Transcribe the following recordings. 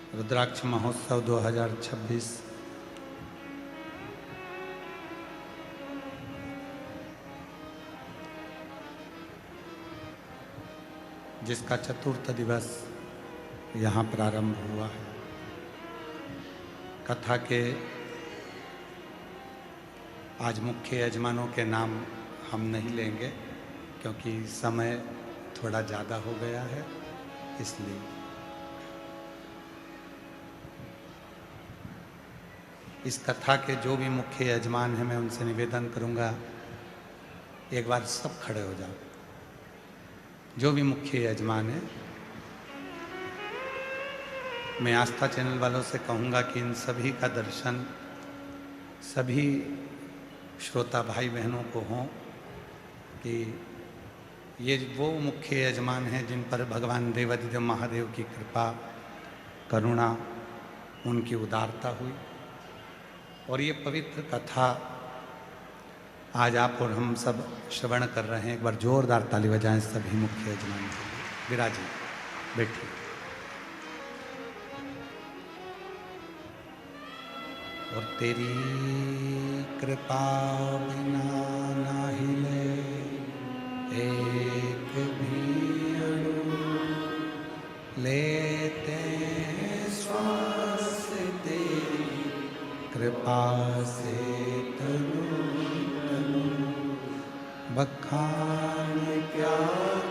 रुद्राक्ष महोत्सव 2026 जिसका चतुर्थ दिवस यहाँ प्रारंभ हुआ है। कथा के आज मुख्य यजमानों के नाम हम नहीं लेंगे क्योंकि समय थोड़ा ज़्यादा हो गया है, इसलिए इस कथा के जो भी मुख्य यजमान हैं मैं उनसे निवेदन करूंगा एक बार सब खड़े हो जाओ। जो भी मुख्य यजमान है, मैं आस्था चैनल वालों से कहूंगा कि इन सभी का दर्शन सभी श्रोता भाई बहनों को हो कि ये वो मुख्य यजमान हैं जिन पर भगवान देवाधिदेव महादेव की कृपा करुणा उनकी उदारता हुई। और ये पवित्र कथा आज आप और हम सब श्रवण कर रहे हैं। एक बार जोरदार ताली बजाएं सभी मुख्य यजमान के लिए। विराजी बैठिए। और तेरी कृपा बिना ना हिले एक भी अणु, लेते श्वास तेरी कृपा से तनु तनु। बखान क्या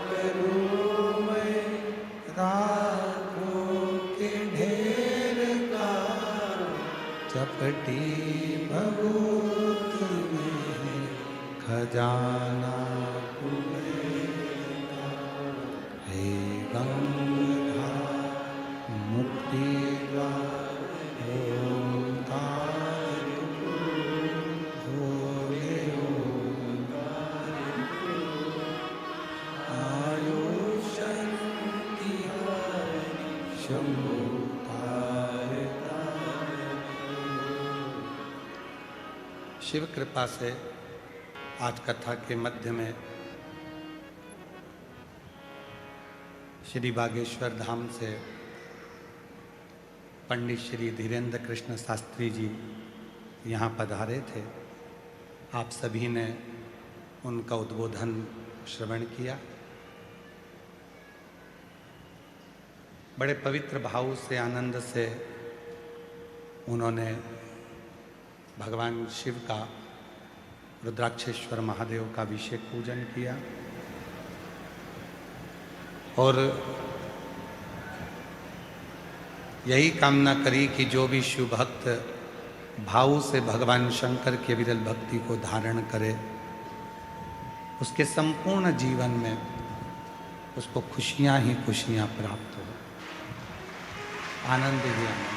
करूं मैं रागों के ढेर का, चपटी भभूत में खजाना कुबेर का। हे गंगाधर मुक्ति द्वार ओंकार भोले ओंकार आयुषं तिहारी शंभु तारका। शिव कृपा से आज कथा के मध्य में श्री बागेश्वर धाम से पंडित श्री धीरेन्द्र कृष्ण शास्त्री जी यहाँ पधारे थे। आप सभी ने उनका उद्बोधन श्रवण किया। बड़े पवित्र भाव से आनंद से उन्होंने भगवान शिव का रुद्राक्षेश्वर महादेव का अभिषेक पूजन किया और यही कामना करी कि जो भी शिव भक्त भाव से भगवान शंकर की विरल भक्ति को धारण करे उसके संपूर्ण जीवन में उसको खुशियां ही खुशियां प्राप्त हो, आनंद ही आनंद।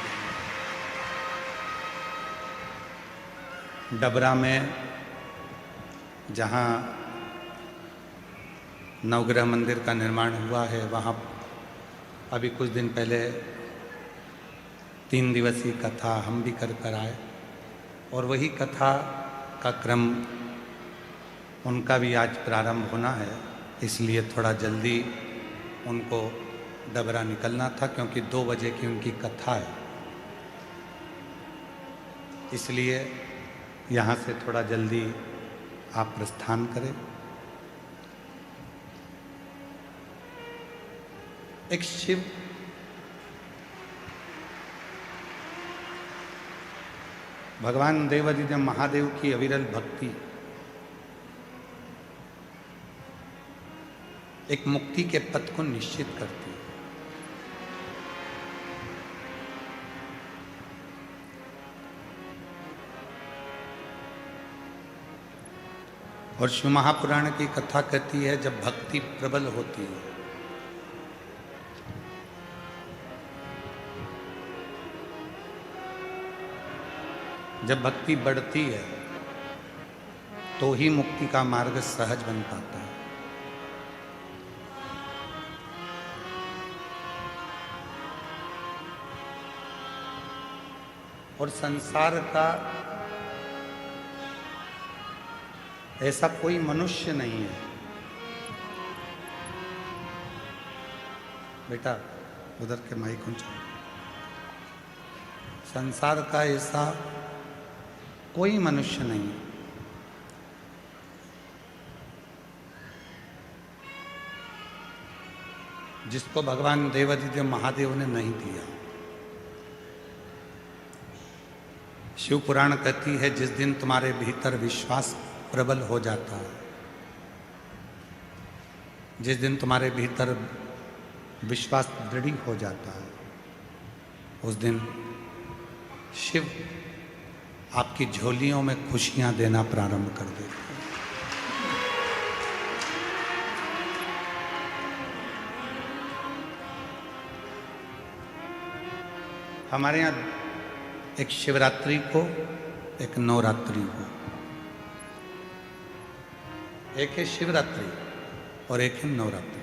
डबरा में जहाँ नवग्रह मंदिर का निर्माण हुआ है, वहाँ अभी कुछ दिन पहले 3 दिवसीय कथा हम भी कर आए और वही कथा का क्रम उनका भी आज प्रारंभ होना है। इसलिए थोड़ा जल्दी उनको डबरा निकलना था क्योंकि 2 बजे की उनकी कथा है। इसलिए यहाँ से थोड़ा जल्दी आप प्रस्थान करें। एक शिव भगवान देवाधिदेव महादेव की अविरल भक्ति एक मुक्ति के पथ को निश्चित करती है। और शिव महापुराण की कथा कहती है जब भक्ति प्रबल होती है जब भक्ति बढ़ती है तो ही मुक्ति का मार्ग सहज बन पाता है। और संसार का ऐसा कोई मनुष्य नहीं है बेटा, उधर के माइक ऊंचा, संसार का ऐसा कोई मनुष्य नहीं है जिसको भगवान देवादिदेव महादेव ने नहीं दिया। शिव पुराण कहती है, जिस दिन तुम्हारे भीतर विश्वास प्रबल हो जाता है, जिस दिन तुम्हारे भीतर विश्वास दृढ़ हो जाता है, उस दिन शिव आपकी झोलियों में खुशियां देना प्रारंभ कर देते हैं। हमारे यहाँ एक शिवरात्रि को, एक नवरात्रि को, एक है शिवरात्रि और एक है नवरात्रि।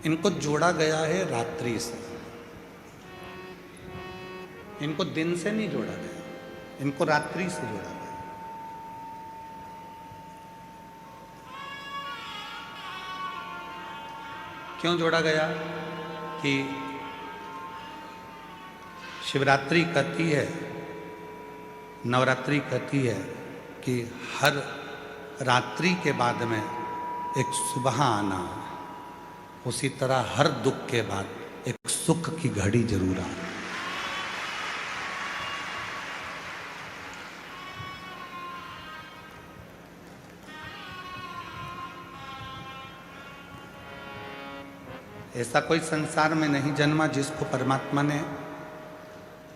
इनको जोड़ा गया है रात्रि से, इनको दिन से नहीं जोड़ा गया, इनको रात्रि से जोड़ा गया। क्यों जोड़ा गया? कि शिवरात्रि कहती है, नवरात्रि कहती है कि हर रात्रि के बाद में एक सुबह आना, उसी तरह हर दुख के बाद एक सुख की घड़ी जरूर आना। ऐसा कोई संसार में नहीं जन्मा जिसको परमात्मा ने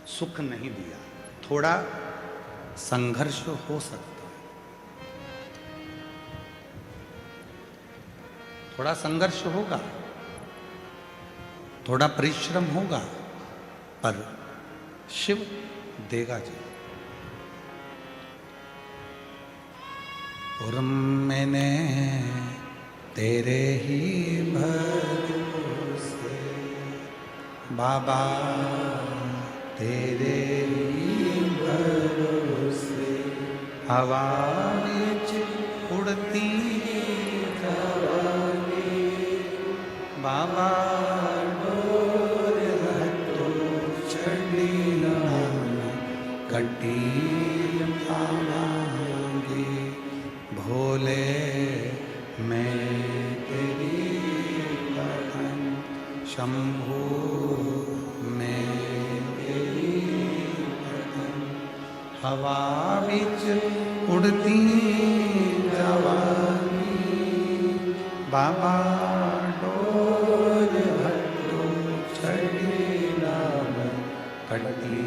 सुख नहीं दिया। थोड़ा संघर्ष हो सकता है, थोड़ा संघर्ष होगा, थोड़ा परिश्रम होगा, पर शिव देगा जी। और मैंने तेरे ही भरोसे बाबा, तेरे ही भरोसे हवा विच उड़ती जावांगी बाबा, डोर हथों छड़ी कटी आवांगी भोले, मैं तेरी कथन शंभु, मैं तेरी कथन हवा बिच उड़ती जवानी बाबा, डोर हटो छड़ी नाम कटी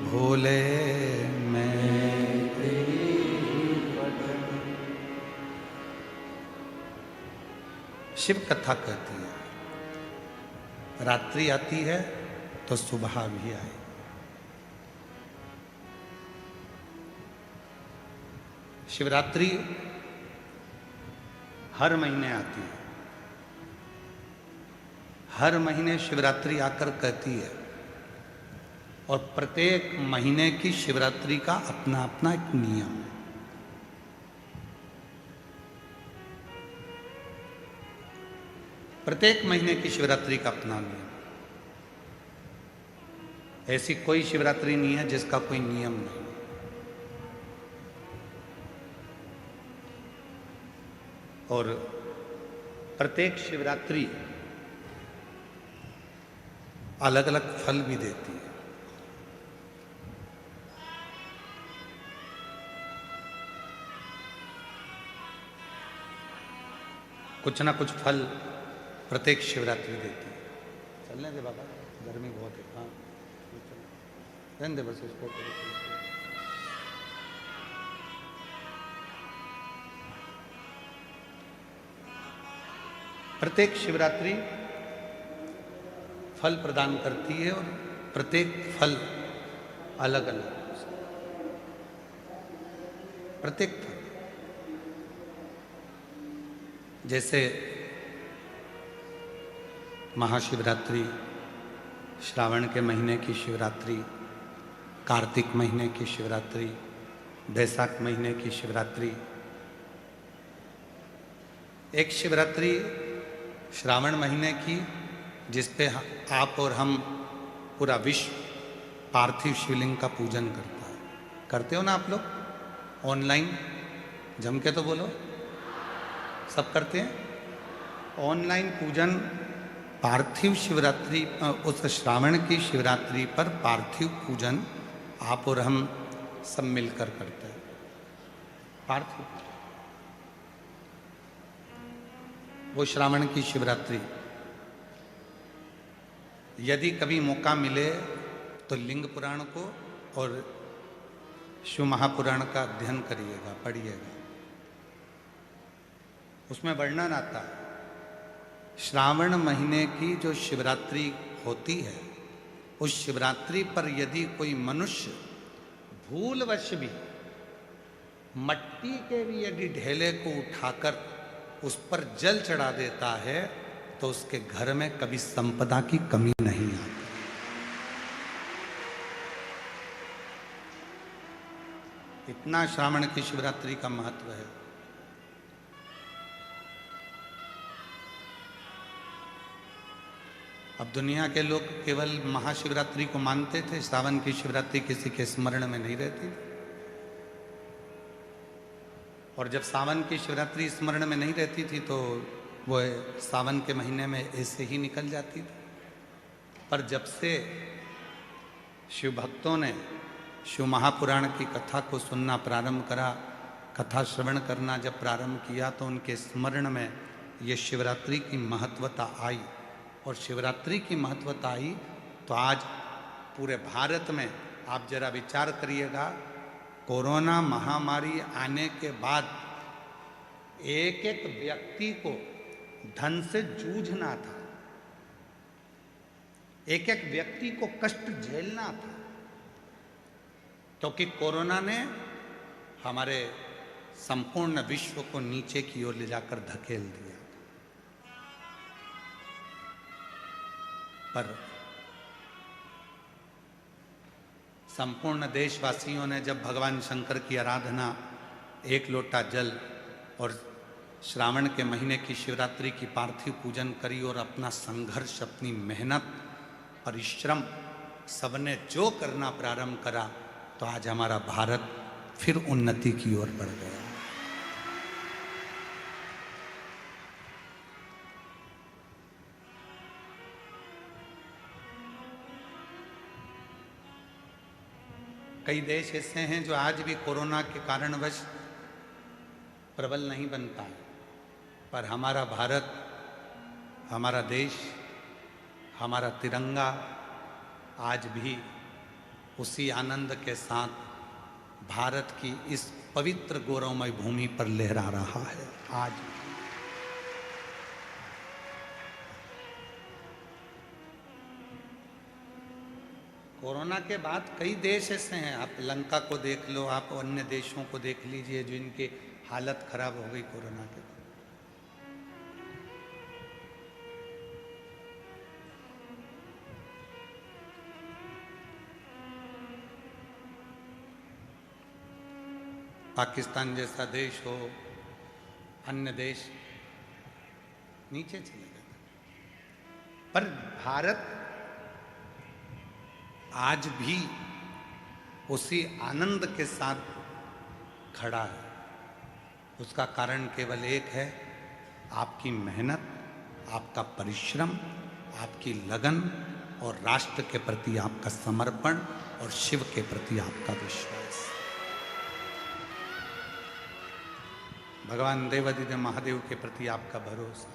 भोले, शिव कथा कहती है। रात्रि आती है तो सुबह भी आए। शिवरात्रि हर महीने आती है, हर महीने शिवरात्रि आकर कहती है, और प्रत्येक महीने की शिवरात्रि का अपना अपना एक नियम है। प्रत्येक महीने की शिवरात्रि का अपना नियम। ऐसी कोई शिवरात्रि नहीं है जिसका कोई नियम नहीं। और प्रत्येक शिवरात्रि अलग अलग फल भी देती है। कुछ ना कुछ फल प्रत्येक शिवरात्रि देती है। चलने दे बाबा, गर्मी बहुत है। हाँ रहने दे बस इसको। प्रत्येक शिवरात्रि फल प्रदान करती है और प्रत्येक फल अलग अलग। प्रत्येक फल जैसे महाशिवरात्रि, श्रावण के महीने की शिवरात्रि, कार्तिक महीने की शिवरात्रि, बैसाख महीने की शिवरात्रि। एक शिवरात्रि श्रावण महीने की, जिस पे आप और हम पूरा विश्व पार्थिव शिवलिंग का पूजन करता है। करते हो ना आप लोग ऑनलाइन? जम के तो बोलो, सब करते हैं ऑनलाइन पूजन। पार्थिव शिवरात्रि, उस श्रावण की शिवरात्रि पर पार्थिव पूजन आप और हम सब मिलकर करते हैं। पार्थिव वो श्रावण की शिवरात्रि, यदि कभी मौका मिले तो लिंग पुराण को और शिव महापुराण का अध्ययन करिएगा, पढ़िएगा। उसमें वर्णन आता है श्रावण महीने की जो शिवरात्रि होती है, उस शिवरात्रि पर यदि कोई मनुष्य भूलवश भी मट्टी के भी यदि ढेले को उठाकर उस पर जल चढ़ा देता है तो उसके घर में कभी संपदा की कमी नहीं आती। इतना श्रावण की शिवरात्रि का महत्व है। अब दुनिया के लोग केवल महाशिवरात्रि को मानते थे, सावन की शिवरात्रि किसी के स्मरण में नहीं रहती। और जब सावन की शिवरात्रि स्मरण में नहीं रहती थी तो वो सावन के महीने में ऐसे ही निकल जाती थी। पर जब से शिव भक्तों ने शिव महापुराण की कथा को सुनना प्रारंभ करा, कथा श्रवण करना जब प्रारंभ किया, तो उनके स्मरण में ये शिवरात्रि की महत्वता आई। और शिवरात्रि की महत्वता आई तो आज पूरे भारत में आप जरा विचार करिएगा, कोरोना महामारी आने के बाद एक एक व्यक्ति को धन से जूझना था, एक एक व्यक्ति को कष्ट झेलना था, क्योंकि कोरोना ने हमारे संपूर्ण विश्व को नीचे की ओर ले जाकर धकेल दिया। पर संपूर्ण देशवासियों ने जब भगवान शंकर की आराधना, एक लोटा जल और श्रावण के महीने की शिवरात्रि की पार्थिव पूजन करी और अपना संघर्ष, अपनी मेहनत, परिश्रम सबने जो करना प्रारंभ करा, तो आज हमारा भारत फिर उन्नति की ओर बढ़ गया। कई देश ऐसे हैं जो आज भी कोरोना के कारणवश प्रबल नहीं बन पाए, पर हमारा भारत, हमारा देश, हमारा तिरंगा आज भी उसी आनंद के साथ भारत की इस पवित्र गौरवमय भूमि पर लहरा रहा है। आज कोरोना के बाद कई देश ऐसे हैं, आप लंका को देख लो, आप अन्य देशों को देख लीजिए जिनकी हालत खराब हो गई कोरोना के बाद। पाकिस्तान जैसा देश हो, अन्य देश नीचे चले गए, पर भारत आज भी उसी आनंद के साथ खड़ा है। उसका कारण केवल एक है, आपकी मेहनत, आपका परिश्रम, आपकी लगन और राष्ट्र के प्रति आपका समर्पण और शिव के प्रति आपका विश्वास। भगवान देवादिदेव महादेव के प्रति आपका भरोसा,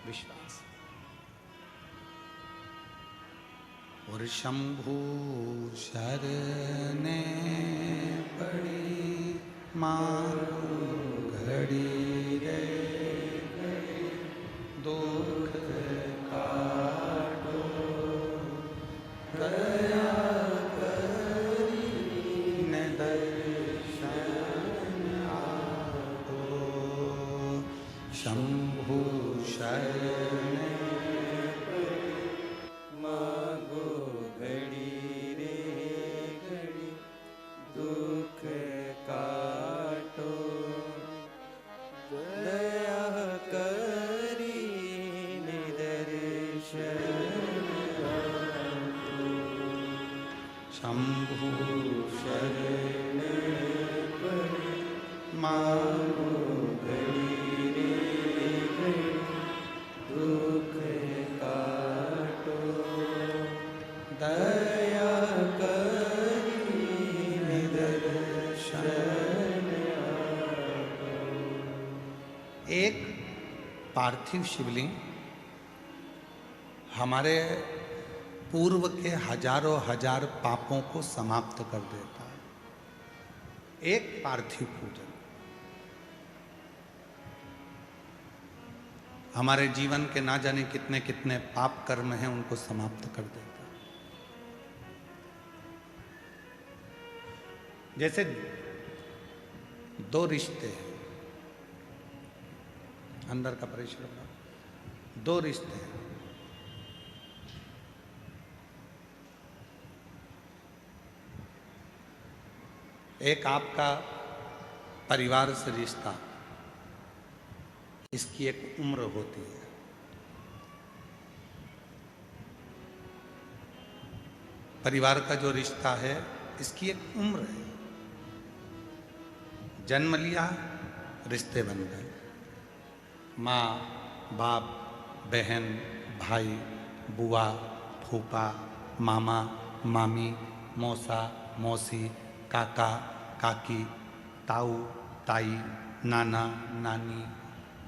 विश्वास। और शंभु शरणे पड़ी मारो घड़ी रे दुख काटो दया करी न दर्शन आपो। शंभु शरणे दुख काटो दया शंभु शरण मानो दुख काटो दया करी निदर्शन। एक पार्थिव शिवलिंग हमारे पूर्व के हजारों हजार पापों को समाप्त कर देता है। एक पार्थिव पूजन हमारे जीवन के ना जाने कितने कितने पाप कर्म हैं उनको समाप्त कर देता है। जैसे दो रिश्ते हैं, अंदर का परिश्रम, दो रिश्ते हैं। एक आपका परिवार से रिश्ता, इसकी एक उम्र होती है। परिवार का जो रिश्ता है इसकी एक उम्र है। जन्म लिया, रिश्ते बन गए। माँ बाप, बहन भाई, बुआ फूफा, मामा मामी, मौसा मौसी, काका काकी, ताऊ ताई, नाना नानी,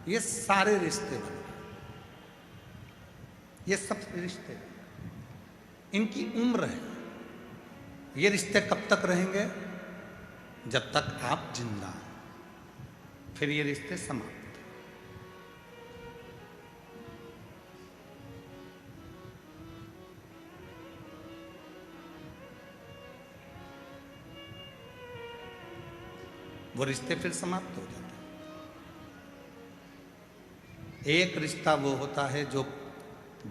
ये सारे रिश्ते बन गए। ये सब रिश्ते, इनकी उम्र है। ये रिश्ते कब तक रहेंगे? जब तक आप जिंदा हैं, फिर ये रिश्ते समाप्त। वो रिश्ते फिर समाप्त हो जाते हैं। एक रिश्ता वो होता है जो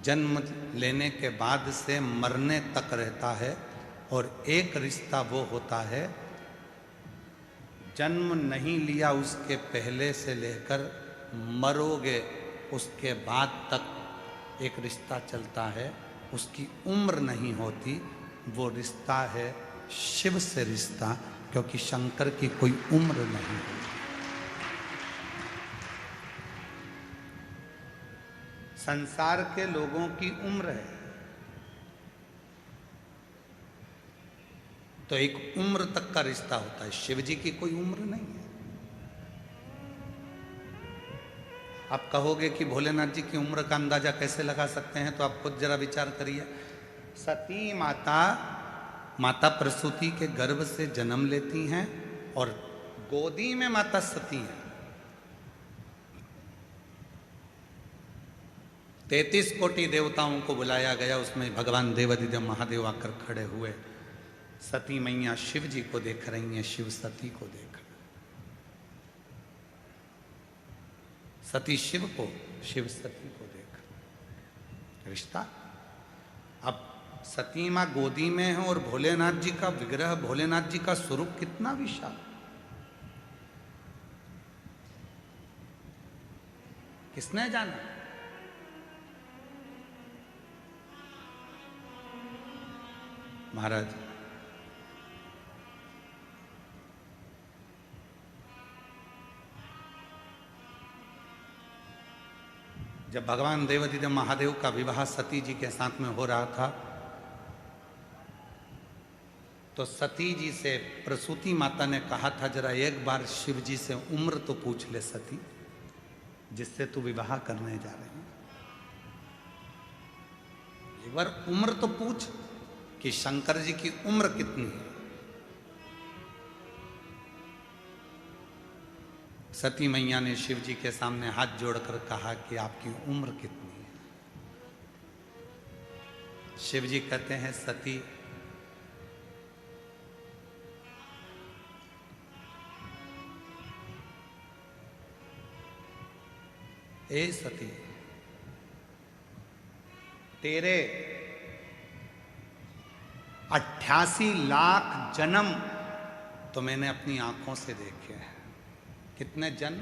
जन्म लेने के बाद से मरने तक रहता है, और एक रिश्ता वो होता है जन्म नहीं लिया उसके पहले से लेकर मरोगे उसके बाद तक एक रिश्ता चलता है। उसकी उम्र नहीं होती। वो रिश्ता है शिव से रिश्ता, क्योंकि शंकर की कोई उम्र नहीं है। संसार के लोगों की उम्र है, तो एक उम्र तक का रिश्ता होता है। शिव जी की कोई उम्र नहीं है। आप कहोगे कि भोलेनाथ जी की उम्र का अंदाजा कैसे लगा सकते हैं, तो आप खुद जरा विचार करिए। सती माता प्रसूति के गर्भ से जन्म लेती हैं और गोदी में माता सती हैं। 33 कोटि देवताओं को बुलाया गया, उसमें भगवान देवाधिदेव महादेव आकर खड़े हुए। सती मैया शिव जी को देख रही हैं, शिव सती को देख रहे, सती शिव को, शिव सती को देख। रिश्ता अब सती माँ गोदी में है और भोलेनाथ जी का विग्रह, भोलेनाथ जी का स्वरूप कितना विशाल। किसने जाना? महाराज जब भगवान देवाधिदेव महादेव का विवाह सती जी के साथ में हो रहा था, तो सती जी से प्रसूति माता ने कहा था, जरा एक बार शिव जी से उम्र तो पूछ ले सती, जिससे तू विवाह करने जा रही है। एक बार उम्र तो पूछ कि शंकर जी की उम्र कितनी है। सती मैया ने शिव जी के सामने हाथ जोड़कर कहा कि आपकी उम्र कितनी है। शिव जी कहते हैं, सती ए सती, तेरे 88 लाख जन्म तो मैंने अपनी आंखों से देखे हैं। कितने जन्म?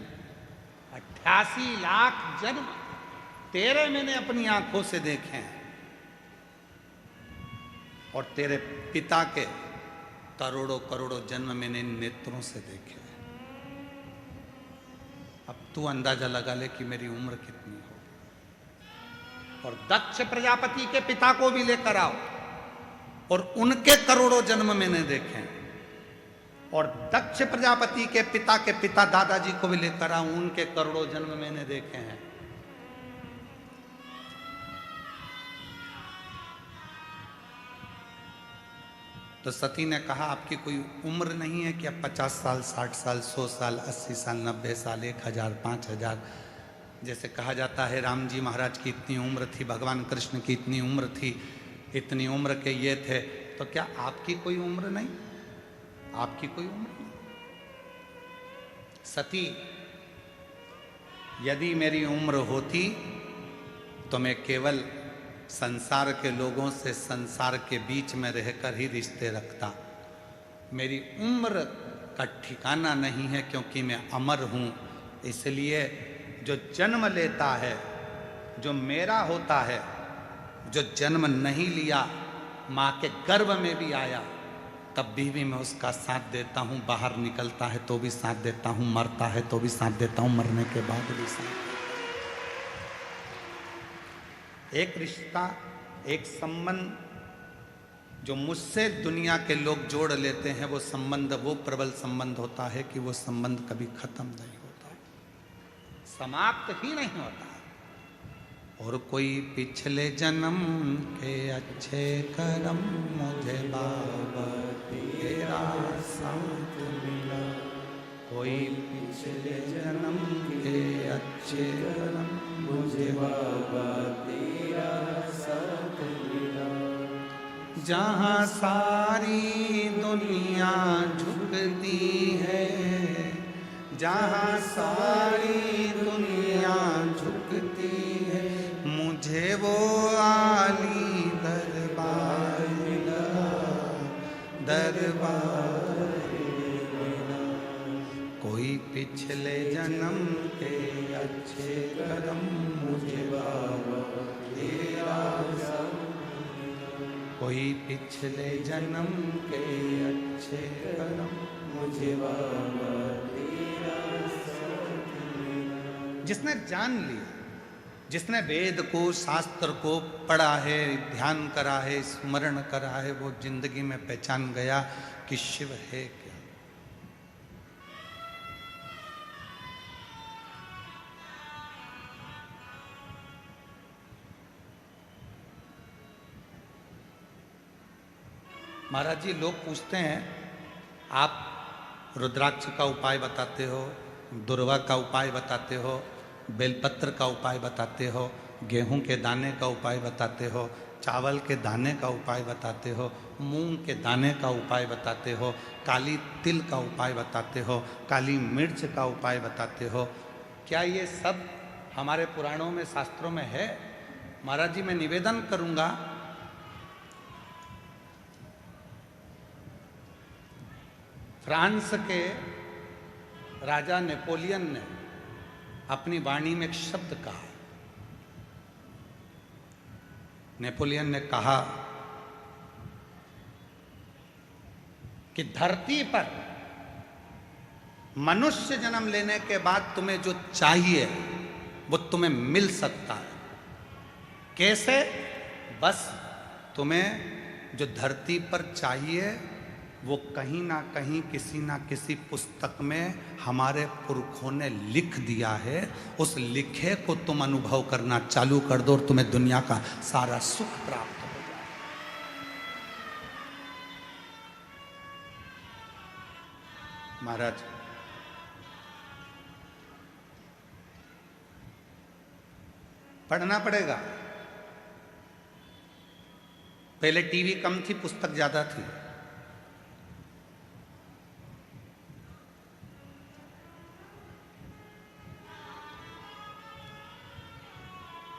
88 लाख जन्म तेरे मैंने अपनी आंखों से देखे हैं। और तेरे पिता के करोड़ों करोड़ों जन्म मैंने इन नेत्रों से देखे। अब तू अंदाजा लगा ले कि मेरी उम्र कितनी होगी। और दक्ष प्रजापति के पिता को भी लेकर आओ और उनके करोड़ों जन्म मैंने देखे हैं। और दक्ष प्रजापति के पिता दादाजी को भी लेकर आओ, उनके करोड़ों जन्म मैंने देखे हैं। तो सती ने कहा आपकी कोई उम्र नहीं है कि अब 50 साल 60 साल 100 साल 80 साल 90 साल 1000 5000, जैसे कहा जाता है राम जी महाराज की इतनी उम्र थी, भगवान कृष्ण की इतनी उम्र थी, इतनी उम्र के ये थे। तो क्या आपकी कोई उम्र नहीं? आपकी कोई उम्र नहीं। सती, यदि मेरी उम्र होती तो मैं केवल संसार के लोगों से संसार के बीच में रहकर ही रिश्ते रखता। मेरी उम्र का ठिकाना नहीं है, क्योंकि मैं अमर हूँ। इसलिए जो जन्म लेता है, जो मेरा होता है, जो जन्म नहीं लिया, माँ के गर्भ में भी आया, तब भी मैं उसका साथ देता हूँ। बाहर निकलता है तो भी साथ देता हूँ, मरता है तो भी साथ देता हूँ, मरने के बाद भी साथ देता हूँ। एक रिश्ता, एक संबंध जो मुझसे दुनिया के लोग जोड़ लेते हैं, वो संबंध वो प्रबल संबंध होता है कि वो संबंध कभी खत्म नहीं होता, समाप्त ही नहीं होता। और कोई पिछले जन्म के अच्छे कर्म मुझे बाबा तेरा साथ मिला, कोई पिछले जन्म के अच्छे कर्म मुझे बाबा तेरा साथ मिला। जहाँ सारी दुनिया झुकती है, जहाँ सारी दुनिया झुकती है, मुझे वो आली दरबार मिला, दरबार मिला। कोई पिछले जन्म के अच्छे कर्म मुझे बाबा तेरा साथ मिला, कोई पिछले जन्म के अच्छे कर्म मुझे बाबा तेरा साथ मिला। जिसने जान लिया, जिसने वेद को शास्त्र को पढ़ा है, ध्यान करा है, स्मरण करा है, वो जिंदगी में पहचान गया कि शिव है क्या। महाराज जी, लोग पूछते हैं आप रुद्राक्ष का उपाय बताते हो, दुर्वा का उपाय बताते हो, बेलपत्र का उपाय बताते हो, गेहूं के दाने का उपाय बताते हो, चावल के दाने का उपाय बताते हो, मूंग के दाने का उपाय बताते हो, काली तिल का उपाय बताते हो, काली मिर्च का उपाय बताते हो। क्या ये सब हमारे पुराणों में शास्त्रों में है? महाराज जी, मैं निवेदन करूंगा, फ्रांस के राजा नेपोलियन ने अपनी वाणी में एक शब्द कहा। नेपोलियन ने कहा कि धरती पर मनुष्य जन्म लेने के बाद तुम्हें जो चाहिए वो तुम्हें मिल सकता है। कैसे? बस तुम्हें जो धरती पर चाहिए वो कहीं ना कहीं किसी ना किसी पुस्तक में हमारे पुरखों ने लिख दिया है। उस लिखे को तुम अनुभव करना चालू कर दो और तुम्हें दुनिया का सारा सुख प्राप्त हो जाए। महाराज, पढ़ना पड़ेगा। पहले टीवी कम थी, पुस्तक ज्यादा थी।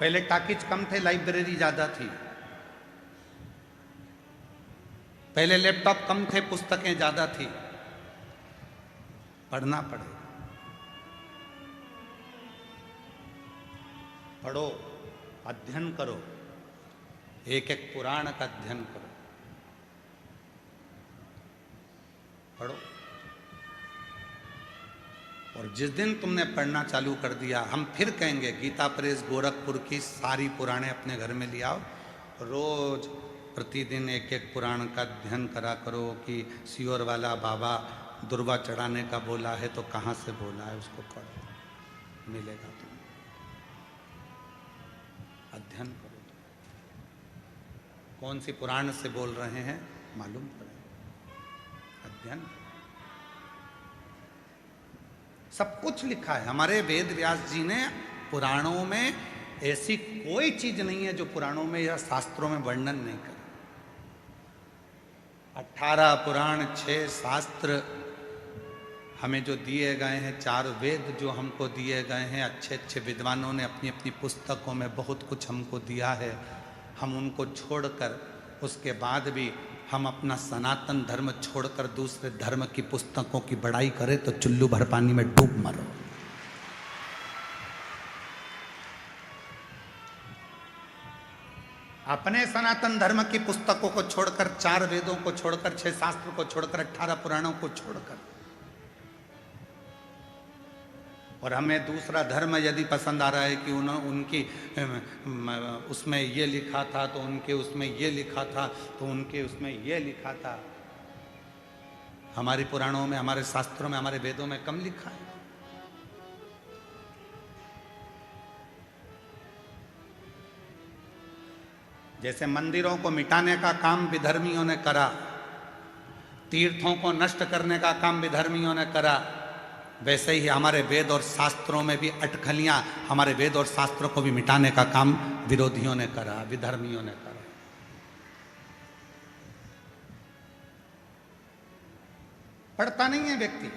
पहले टाकिज कम थे, लाइब्रेरी ज्यादा थी। पहले लैपटॉप कम थे, पुस्तकें ज्यादा थी। पढ़ना पड़ेगा। पढ़ो, अध्ययन करो, एक एक पुराण का अध्ययन करो। और जिस दिन तुमने पढ़ना चालू कर दिया, हम फिर कहेंगे गीता प्रेस गोरखपुर की सारी पुराणे अपने घर में ले आओ, रोज प्रतिदिन एक एक पुराण का अध्ययन करा करो कि सियोर वाला बाबा दुर्वा चढ़ाने का बोला है तो कहाँ से बोला है, उसको पढ़ो, मिलेगा तुम्हें। अध्ययन करो, कौन सी पुराण से बोल रहे हैं मालूम पड़े, अध्ययन। सब कुछ लिखा है हमारे वेद व्यास जी ने पुराणों में, ऐसी कोई चीज नहीं है जो पुराणों में या शास्त्रों में वर्णन नहीं कर। 18 पुराण 6 शास्त्र हमें जो दिए गए हैं, 4 वेद जो हमको दिए गए हैं, अच्छे अच्छे विद्वानों ने अपनी अपनी पुस्तकों में बहुत कुछ हमको दिया है। हम उनको छोड़कर, उसके बाद भी हम अपना सनातन धर्म छोड़कर दूसरे धर्म की पुस्तकों की बड़ाई करें तो चुल्लू भर पानी में डूब मरो। अपने सनातन धर्म की पुस्तकों को छोड़कर, 4 वेदों को छोड़कर, 6 शास्त्र को छोड़कर, 18 पुराणों को छोड़कर, और हमें दूसरा धर्म यदि पसंद आ रहा है कि उनकी उसमें ये लिखा था तो उनके उसमें ये लिखा था तो उनके उसमें ये लिखा था, हमारे पुराणों में, हमारे शास्त्रों में, हमारे वेदों में कम लिखा है। जैसे मंदिरों को मिटाने का काम विधर्मियों ने करा, तीर्थों को नष्ट करने का काम विधर्मियों ने करा, वैसे ही हमारे वेद और शास्त्रों में भी अटकलियां, हमारे वेद और शास्त्रों को भी मिटाने का काम विरोधियों ने करा, विधर्मियों ने करा। पढ़ता नहीं है व्यक्ति,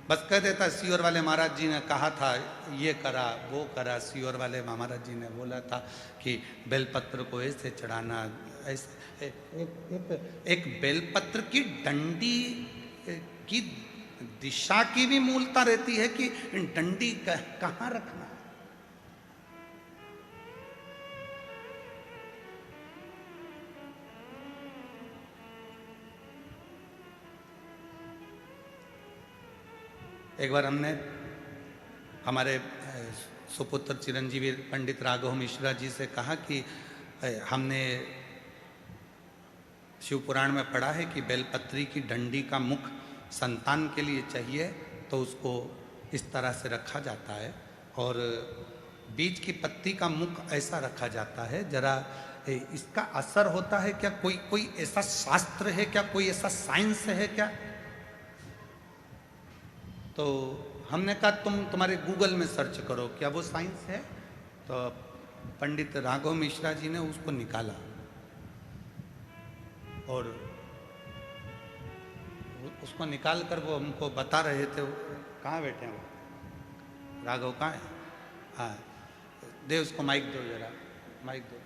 बस कह देता सियोर वाले महाराज जी ने कहा था, ये करा वो करा, सियोर वाले महाराज जी ने बोला था कि बेलपत्र को ऐसे चढ़ाना, ऐसे। एक बेलपत्र की डंडी की दिशा की भी मूलता रहती है कि डंडी कहाँ रखना है। एक बार हमने हमारे सुपुत्र चिरंजीवी पंडित राघव मिश्रा जी से कहा कि हमने शिव पुराण में पढ़ा है कि बेलपत्री की डंडी का मुख संतान के लिए चाहिए तो उसको इस तरह से रखा जाता है, और बीज की पत्ती का मुख ऐसा रखा जाता है। जरा इसका असर होता है क्या? कोई ऐसा शास्त्र है क्या? कोई ऐसा साइंस है क्या? तो हमने कहा तुम्हारे गूगल में सर्च करो, क्या वो साइंस है? तो पंडित राघव मिश्रा जी ने उसको निकाला और उसको निकाल कर वो हमको बता रहे थे। कहाँ बैठे हैं वो? राघव कहाँ है? हाँ, दे उसको माइक दो, जरा माइक दो,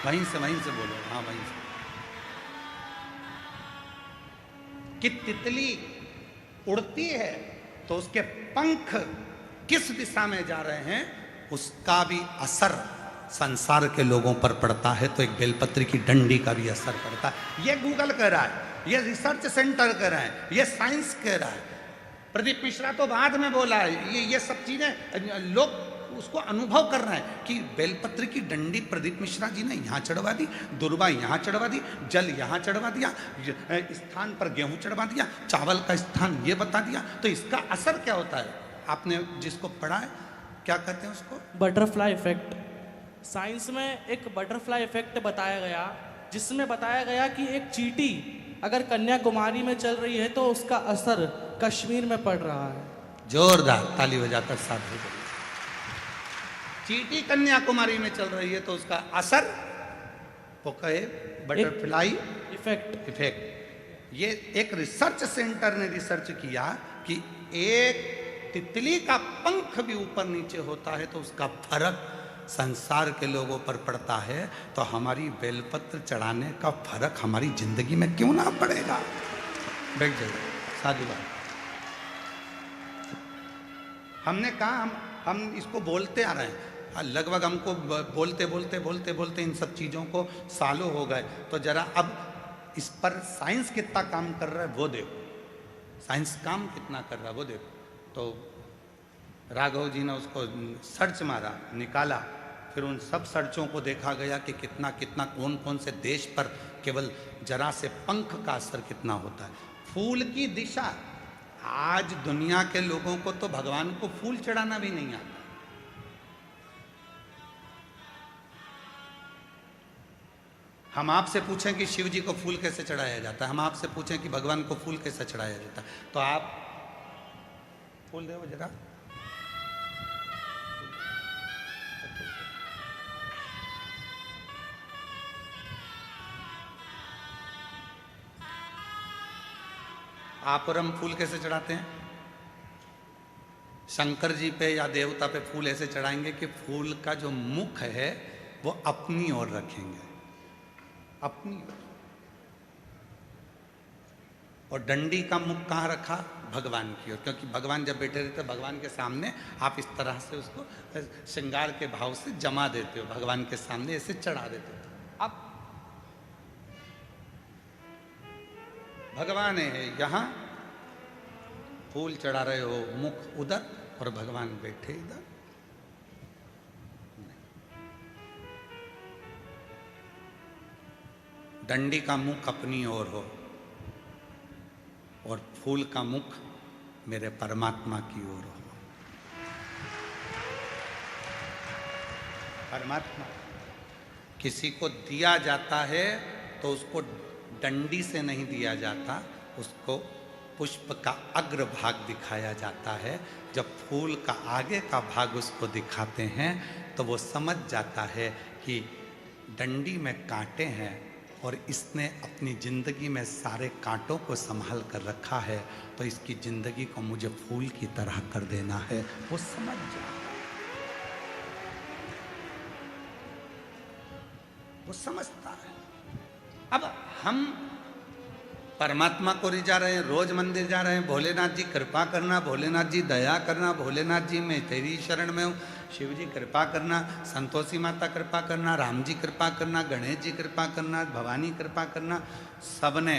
वहीं से बोलो। हाँ, वहीं से। कि तितली उड़ती है तो उसके पंख किस दिशा में जा रहे हैं, उसका भी असर संसार के लोगों पर पड़ता है, तो एक बेलपत्री की डंडी का भी असर पड़ता है। ये गूगल कह रहा है, ये रिसर्च सेंटर कह रहा है, ये साइंस कह रहा है। प्रदीप मिश्रा तो बाद में बोला है। ये सब चीजें लोग उसको अनुभव कर रहे हैं कि बेलपत्री की डंडी प्रदीप मिश्रा जी ने यहाँ चढ़वा दी, दुर्वा यहाँ चढ़वा दी, जल यहाँ चढ़वा दिया, स्थान पर गेहूं चढ़वा दिया, चावल का स्थान ये बता दिया, तो इसका असर क्या होता है? आपने जिसको पढ़ा है, क्या कहते हैं उसको? Butterfly effect. साइंस में एक बटरफ्लाई इफेक्ट बताया गया, जिसमें बताया गया कि एक चींटी अगर कन्याकुमारी में चल रही है तो उसका असर कश्मीर में पड़ रहा है। जोरदार ताली बजाकर साथ हो। चींटी कन्याकुमारी में चल रही है तो उसका असर, वो कहे बटरफ्लाई इफेक्ट। ये एक रिसर्च सेंटर ने रिसर्च किया कि एक तितली का पंख भी ऊपर नीचे होता है तो उसका फर्क संसार के लोगों पर पड़ता है, तो हमारी बेलपत्र चढ़ाने का फर्क हमारी जिंदगी में क्यों ना पड़ेगा? बैठ जाइए, साधु बात। हमने कहा हम इसको बोलते आ रहे हैं, लगभग हमको बोलते इन सब चीज़ों को सालों हो गए, तो जरा अब इस पर साइंस कितना काम कर रहा है वो देखो। साइंस काम कितना कर रहा है वो देखो। तो राघव जी ने उसको सर्च मारा, निकाला, फिर उन सब सर्चों को देखा गया कि कितना कितना कौन कौन से देश पर केवल जरा से पंख का असर कितना होता है। फूल की दिशा, आज दुनिया के लोगों को तो भगवान को फूल चढ़ाना भी नहीं आता। हम आपसे पूछें कि शिव जी को फूल कैसे चढ़ाया जाता है, हम आपसे पूछें कि भगवान को फूल कैसे चढ़ाया जाता है, तो आप फूल दो जरा। आप और हम फूल कैसे चढ़ाते हैं? शंकर जी पे या देवता पे फूल ऐसे चढ़ाएंगे कि फूल का जो मुख है वो अपनी ओर रखेंगे, अपनी ओर। और डंडी का मुख कहाँ रखा? भगवान की ओर, क्योंकि भगवान जब बैठे रहते भगवान के सामने आप इस तरह से उसको श्रृंगार के भाव से जमा देते हो, भगवान के सामने ऐसे चढ़ा देते हो। अब भगवान है यहाँ, फूल चढ़ा रहे हो, मुख उधर और भगवान बैठे इधर। डंडी का मुख अपनी ओर हो और फूल का मुख मेरे परमात्मा की ओर हो। परमात्मा किसी को दिया जाता है तो उसको डंडी से नहीं दिया जाता, उसको पुष्प का अग्र भाग दिखाया जाता है। जब फूल का आगे का भाग उसको दिखाते हैं तो वो समझ जाता है कि डंडी में कांटे हैं और इसने अपनी जिंदगी में सारे कांटों को संभाल कर रखा है, तो इसकी जिंदगी को मुझे फूल की तरह कर देना है। वो समझ जाता है, वो समझता है। अब हम परमात्मा को रिझा रहे हैं, रोज मंदिर जा रहे हैं, भोलेनाथ जी कृपा करना, भोलेनाथ जी दया करना, भोलेनाथ जी मैं तेरी शरण में हूँ, शिव जी कृपा करना, संतोषी माता कृपा करना, राम जी कृपा करना, गणेश जी कृपा करना, भवानी कृपा करना। सबने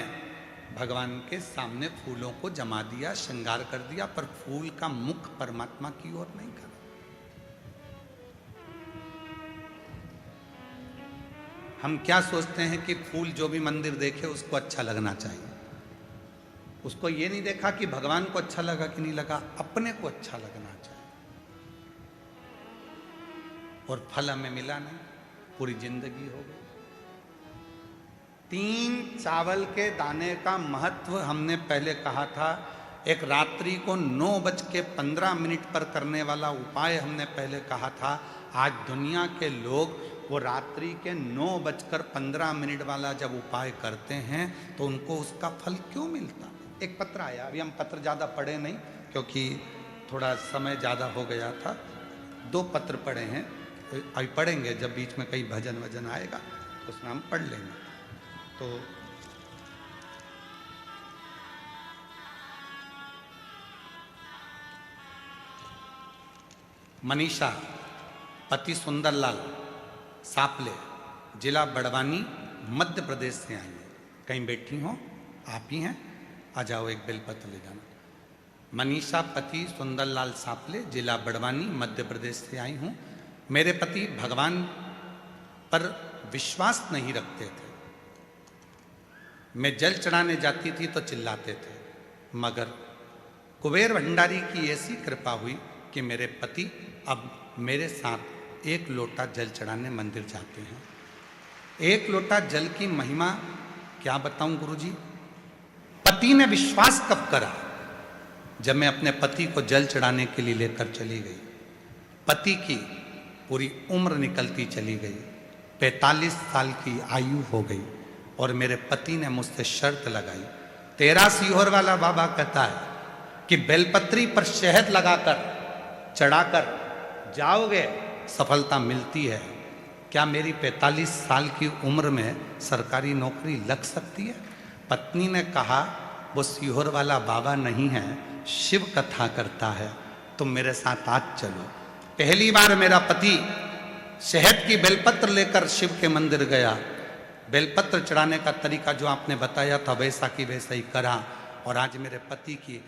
भगवान के सामने फूलों को जमा दिया, श्रृंगार कर दिया, पर फूल का मुख परमात्मा की ओर नहीं करा। हम क्या सोचते हैं कि फूल जो भी मंदिर देखे उसको अच्छा लगना चाहिए, उसको ये नहीं देखा कि भगवान को अच्छा लगा कि नहीं लगा, अपने को अच्छा लगना चाहिए। और फल हमें मिला नहीं, पूरी जिंदगी हो गई। 3 चावल के दाने का महत्व हमने पहले कहा था। एक रात्रि को 9:15 पर करने वाला उपाय हमने पहले कहा था। आज दुनिया के लोग वो रात्रि के 9:15 वाला जब उपाय करते हैं तो उनको उसका फल क्यों मिलता? एक पत्र आया, अभी हम पत्र ज़्यादा पढ़े नहीं क्योंकि थोड़ा समय ज़्यादा हो गया था। 2 पत्र पढ़े हैं, अभी पढ़ेंगे जब बीच में कहीं भजन वजन आएगा तो उसमें हम पढ़ लेंगे। तो मनीषा पति सुंदरलाल सापले, जिला बड़वानी, मध्य प्रदेश से आई है। कहीं बैठी हो, आप ही हैं, आ जाओ, एक बेलपत्र ले जाना। मनीषा पति सुंदरलाल सापले, जिला बड़वानी, मध्य प्रदेश से आई हूँ। मेरे पति भगवान पर विश्वास नहीं रखते थे। मैं जल चढ़ाने जाती थी तो चिल्लाते थे, मगर कुबेर भंडारी की ऐसी कृपा हुई कि मेरे पति अब मेरे साथ 1 लोटा जल चढ़ाने मंदिर जाते हैं। 1 लोटा जल की महिमा क्या बताऊं गुरुजी। पति ने विश्वास कब करा? जब मैं अपने पति को जल चढ़ाने के लिए लेकर चली गई। पति की पूरी उम्र निकलती चली गई, 45 साल की आयु हो गई और मेरे पति ने मुझसे शर्त लगाई। तेरा सीहोर वाला बाबा कहता है कि बेलपत्री पर शहद लगाकर चढ़ाकर जाओगे सफलता मिलती है। क्या मेरी 45 साल की उम्र में सरकारी नौकरी लग सकती है? पत्नी ने कहा वो सीहोर वाला बाबा नहीं है, शिव कथा करता है, तुम मेरे साथ आज चलो। पहली बार मेरा पति शहद की बेलपत्र लेकर शिव के मंदिर गया। बेलपत्र चढ़ाने का तरीका जो आपने बताया था वैसा की वैसा ही करा और आज मेरे पति की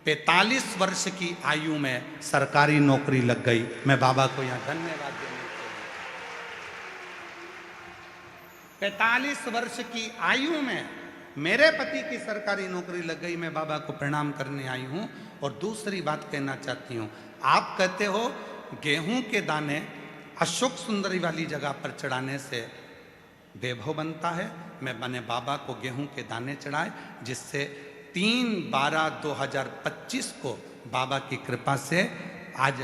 45 वर्ष की आयु में सरकारी नौकरी लग गई। मैं बाबा को यहाँ धन्यवाद देने के लिए, 45 वर्ष की आयु में मेरे पति की सरकारी नौकरी लग गई। मैं बाबा को प्रणाम करने आई हूं। और दूसरी बात कहना चाहती हूं, आप कहते हो गेहूं के दाने अशोक सुंदरी वाली जगह पर चढ़ाने से वैभव बनता है। मैंने बाबा को गेहूं के दाने चढ़ाए, जिससे 3/12/2025 को बाबा की कृपा से, आज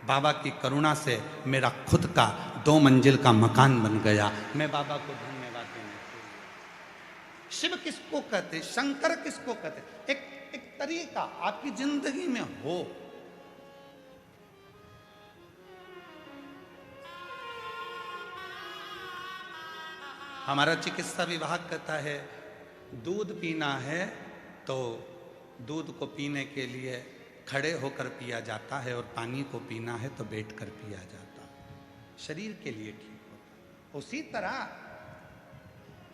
बाबा की करुणा से मेरा खुद का 2 मंजिल का मकान बन गया। मैं बाबा को धन्यवाद देने के लिए। शिव किसको कहते, शंकर किसको कहते? एक तरीका आपकी जिंदगी में हो। हमारा चिकित्सा विभाग कहता है दूध पीना है तो दूध को पीने के लिए खड़े होकर पिया जाता है, और पानी को पीना है तो बैठकर पिया जाता है, शरीर के लिए ठीक होता है। उसी तरह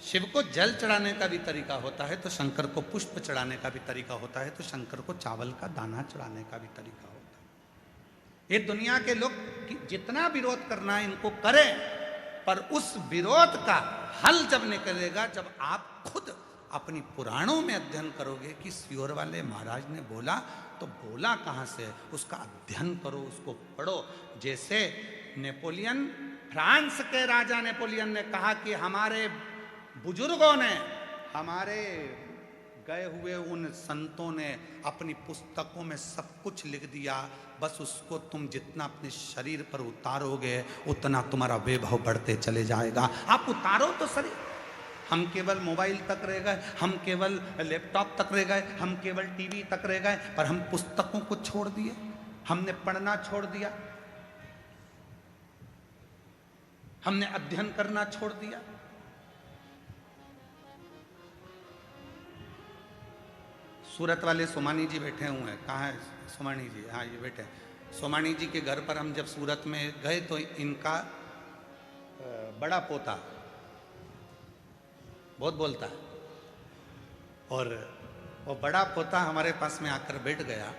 शिव को जल चढ़ाने का भी तरीका होता है, तो शंकर को पुष्प चढ़ाने का भी तरीका होता है, तो शंकर को चावल का दाना चढ़ाने का भी तरीका होता है। ये दुनिया के लोग जितना विरोध करना है इनको करें, पर उस विरोध का हल जब निकलेगा जब आप खुद अपनी पुराणों में अध्ययन करोगे कि सियोर वाले महाराज ने बोला, तो बोला कहाँ से, उसका अध्ययन करो, उसको पढ़ो। जैसे नेपोलियन, फ्रांस के राजा नेपोलियन ने कहा कि हमारे बुजुर्गों ने, हमारे गए हुए उन संतों ने अपनी पुस्तकों में सब कुछ लिख दिया, बस उसको तुम जितना अपने शरीर पर उतारोगे उतना तुम्हारा वैभव बढ़ते चले जाएगा। आप उतारो तो शरीर। हम केवल मोबाइल तक रह गए, हम केवल लैपटॉप तक रह गए, हम केवल टीवी तक रह गए, पर हम पुस्तकों को छोड़ दिए, हमने पढ़ना छोड़ दिया, हमने अध्ययन करना छोड़ दिया। सूरत वाले सोमानी जी बैठे हुए हैं, कहाँ है सोमानी जी? हाँ, ये बैठे। सोमानी जी के घर पर हम जब सूरत में गए तो इनका बड़ा पोता बहुत बोलता है, और वो बड़ा पोता हमारे पास में आकर बैठ गया,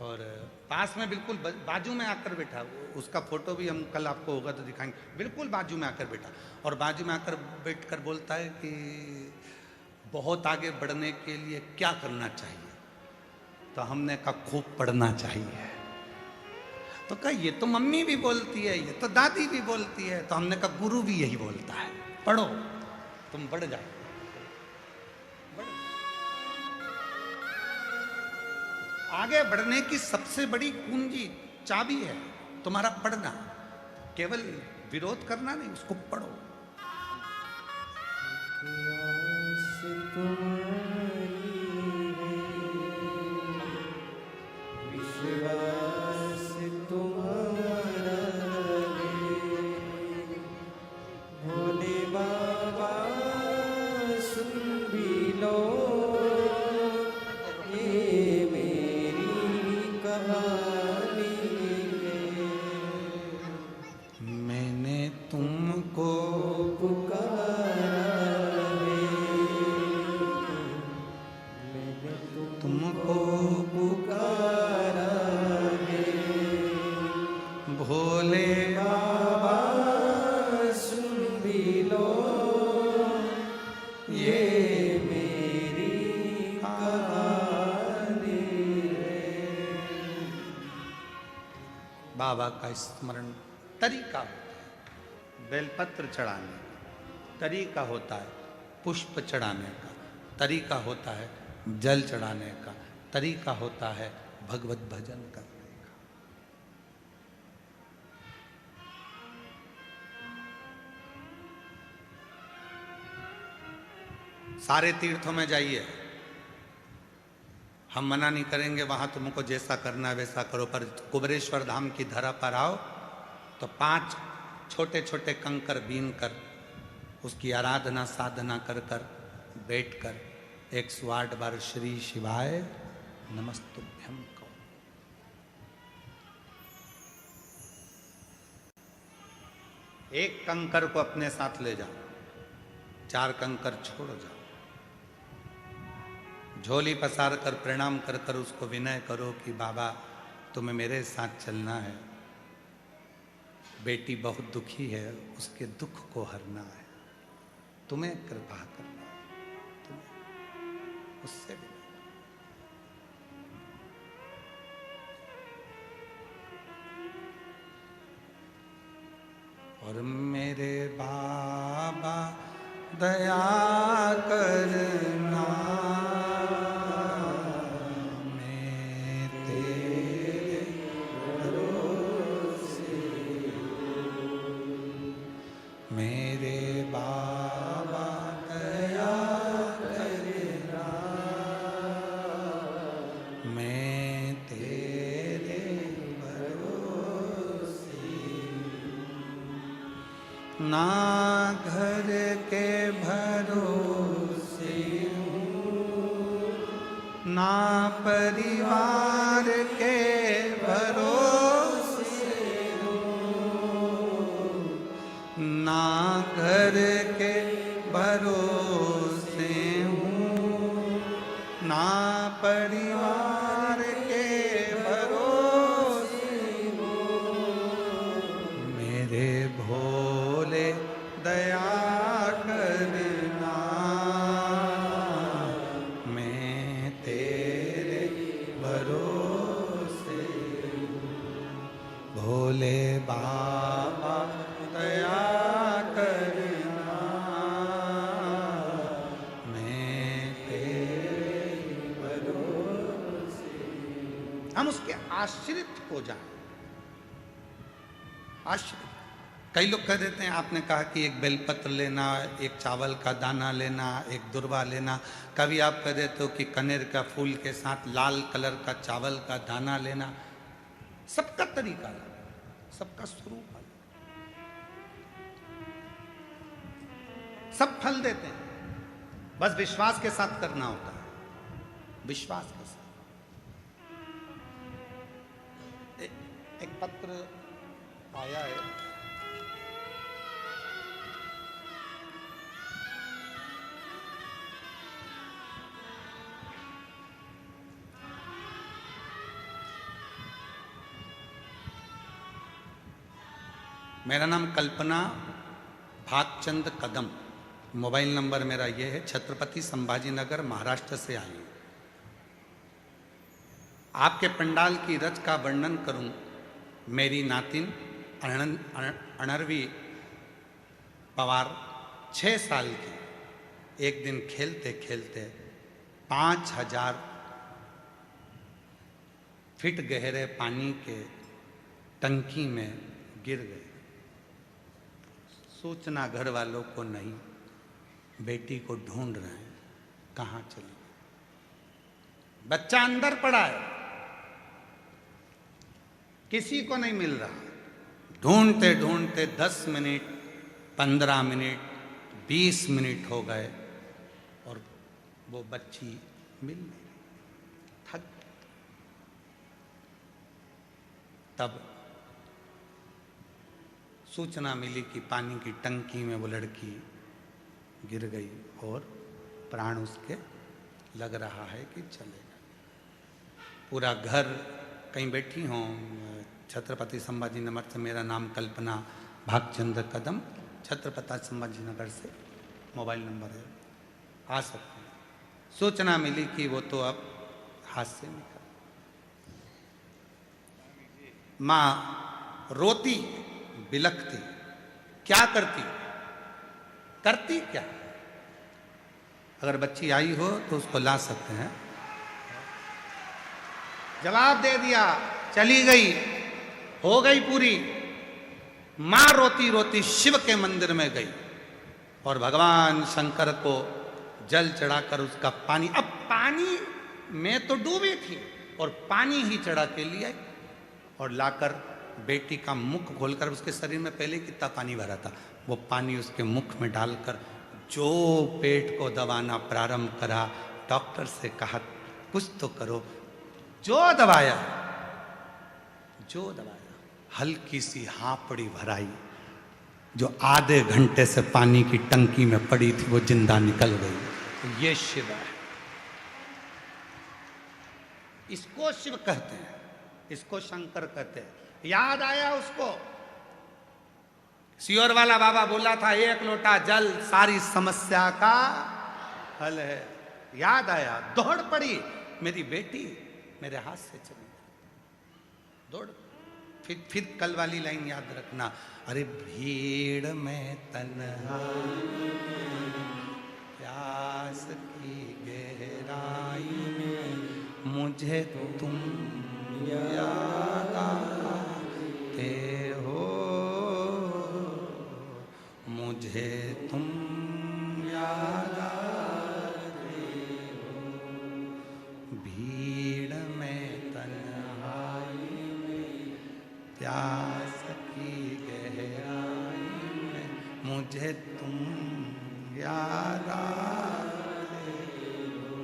और पास में बिल्कुल बाजू में आकर बैठा। उसका फोटो भी हम कल आपको होगा तो दिखाएंगे। बिल्कुल बाजू में आकर बैठा, और बाजू में आकर बैठकर बोलता है कि बहुत आगे बढ़ने के लिए क्या करना चाहिए? तो हमने कहा खूब पढ़ना चाहिए। तो कहा ये तो मम्मी भी बोलती है, ये तो दादी भी बोलती है। तो हमने कहा गुरु भी यही बोलता है, पढ़ो, तुम बढ़ जाओ। आगे बढ़ने की सबसे बड़ी कुंजी, चाबी है तुम्हारा पढ़ना। केवल विरोध करना नहीं, उसको पढ़ो। बाबा का स्मरण तरीका होता है, बेलपत्र चढ़ाने का तरीका होता है, पुष्प चढ़ाने का तरीका होता है, जल चढ़ाने का तरीका होता है, भगवत भजन करने का। सारे तीर्थों में जाइए, हम मना नहीं करेंगे, वहां तुमको जैसा करना है वैसा करो, पर कुबेरेश्वर धाम की धरा पर आओ तो 5 छोटे छोटे कंकर बीन कर उसकी आराधना साधना कर कर बैठ कर 108 बार श्री शिवाय नमस्तुभ्यम कहो। एक कंकर को अपने साथ ले जाओ, 4 कंकर छोड़ जाओ, झोली पसार कर प्रणाम कर कर उसको विनय करो कि बाबा तुम्हें मेरे साथ चलना है। बेटी बहुत दुखी है, उसके दुख को हरना है, तुम्हें कृपा करना है, तुम्हें उससे भी। और मेरे बाबा दया करना, मैं तेरे भरोसे, मेरे बाबा दया करना, मैं तेरे भरोसे, ना घर के भरोसे हूँ, ना परिवार के भरोसे हूँ, ना घर के भरोसे हूँ, ना परिवार के भरोसे हूँ, मेरे भोले दया करना, मैं तेरे भरोसे हूँ। भोले बाबा दया करना, मैं तेरे भरोसे हूँ। हम उसके आश्रित हो जाएं, आश्रित। कई लोग कह देते हैं, आपने कहा कि एक बेलपत्र लेना, एक चावल का दाना लेना, एक दुर्वा लेना। कभी आप कह देते हो कि कनेर का फूल के साथ लाल कलर का चावल का दाना लेना। सबका तरीका अलग, सबका स्वरूप अलग, सब फल देते हैं, बस विश्वास के साथ करना होता है, विश्वास के साथ। एक पत्र आया है, मेरा नाम कल्पना भागचंद कदम, मोबाइल नंबर मेरा ये है, छत्रपति संभाजी नगर महाराष्ट्र से आई हूँ। आपके पंडाल की रच का वर्णन करूं। मेरी नातिन अनरवी पवार 6 साल की एक दिन खेलते खेलते 5000 फीट गहरे पानी के टंकी में गिर गए। सूचना घर वालों को नहीं, बेटी को ढूंढ रहे हैं, कहाँ चली गई। बच्चा अंदर पड़ा है, किसी को नहीं मिल रहा। ढूंढते ढूंढते 10 मिनट, 15 मिनट, 20 मिनट हो गए और वो बच्ची मिल नहीं, थक। तब सूचना मिली कि पानी की टंकी में वो लड़की गिर गई और प्राण उसके लग रहा है कि चलेगा। पूरा घर, कहीं बैठी हों, छत्रपति संभाजी नगर से, मेरा नाम कल्पना भागचंद कदम, छत्रपति संभाजी नगर से मोबाइल नंबर है, आ सकते हैं। सूचना मिली कि वो तो अब हाथ से निकल। माँ रोती बिलखती, क्या करती, करती क्या। अगर बच्ची आई हो तो उसको ला सकते हैं। जवाब दे दिया, चली गई, हो गई पूरी। मां रोती रोती शिव के मंदिर में गई और भगवान शंकर को जल चढ़ाकर उसका पानी, अब पानी में तो डूबी थी और पानी ही चढ़ा के लिए और लाकर बेटी का मुख खोलकर, उसके शरीर में पहले कितना पानी भरा था, वो पानी उसके मुख में डालकर जो पेट को दबाना प्रारंभ करा। डॉक्टर से कहा कुछ तो करो, जो दबाया, हल्की सी हांपड़ी भराई, जो आधे घंटे से पानी की टंकी में पड़ी थी वो जिंदा निकल गई। तो ये शिव है। इसको शिव कहते हैं, इसको शंकर कहते हैं। याद आया उसको, सियोर वाला बाबा बोला था एक लोटा जल सारी समस्या का हल है। याद आया, दौड़ पड़ी, मेरी बेटी मेरे हाथ से चली गई, दौड़। फिर कल वाली लाइन याद रखना, अरे भीड़ में तन्हा प्यास की गहराई में मुझे तुम याद आते हो, मुझे तुम याद आते हो, भीड़ में तन्हाई में प्यास की गहराई में मुझे तुम याद आते हो,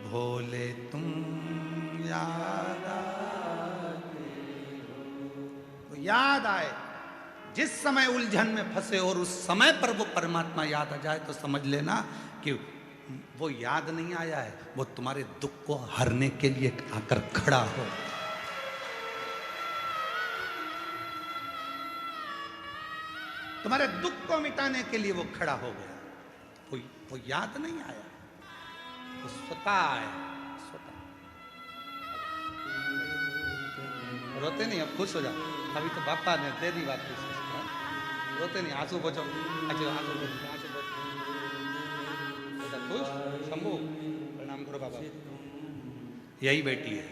भोले तुम याद आते हो। याद आए, जिस समय उलझन में फंसे और उस समय पर वो परमात्मा याद आ जाए तो समझ लेना कि वो याद नहीं आया है, वो तुम्हारे दुख को हरने के लिए आकर खड़ा हो। तुम्हारे दुख को मिटाने के लिए वो खड़ा हो गया। वो याद नहीं आया, वो स्वतः आया, स्वतः। रोते नहीं, अब खुश हो जाओ। अभी तो बापा ने दे दी बात, रोते नहीं, आंसू बचो, अच्छा आंसू बचो, खुश। शंभू प्रणाम करो बाबा। यही बेटी है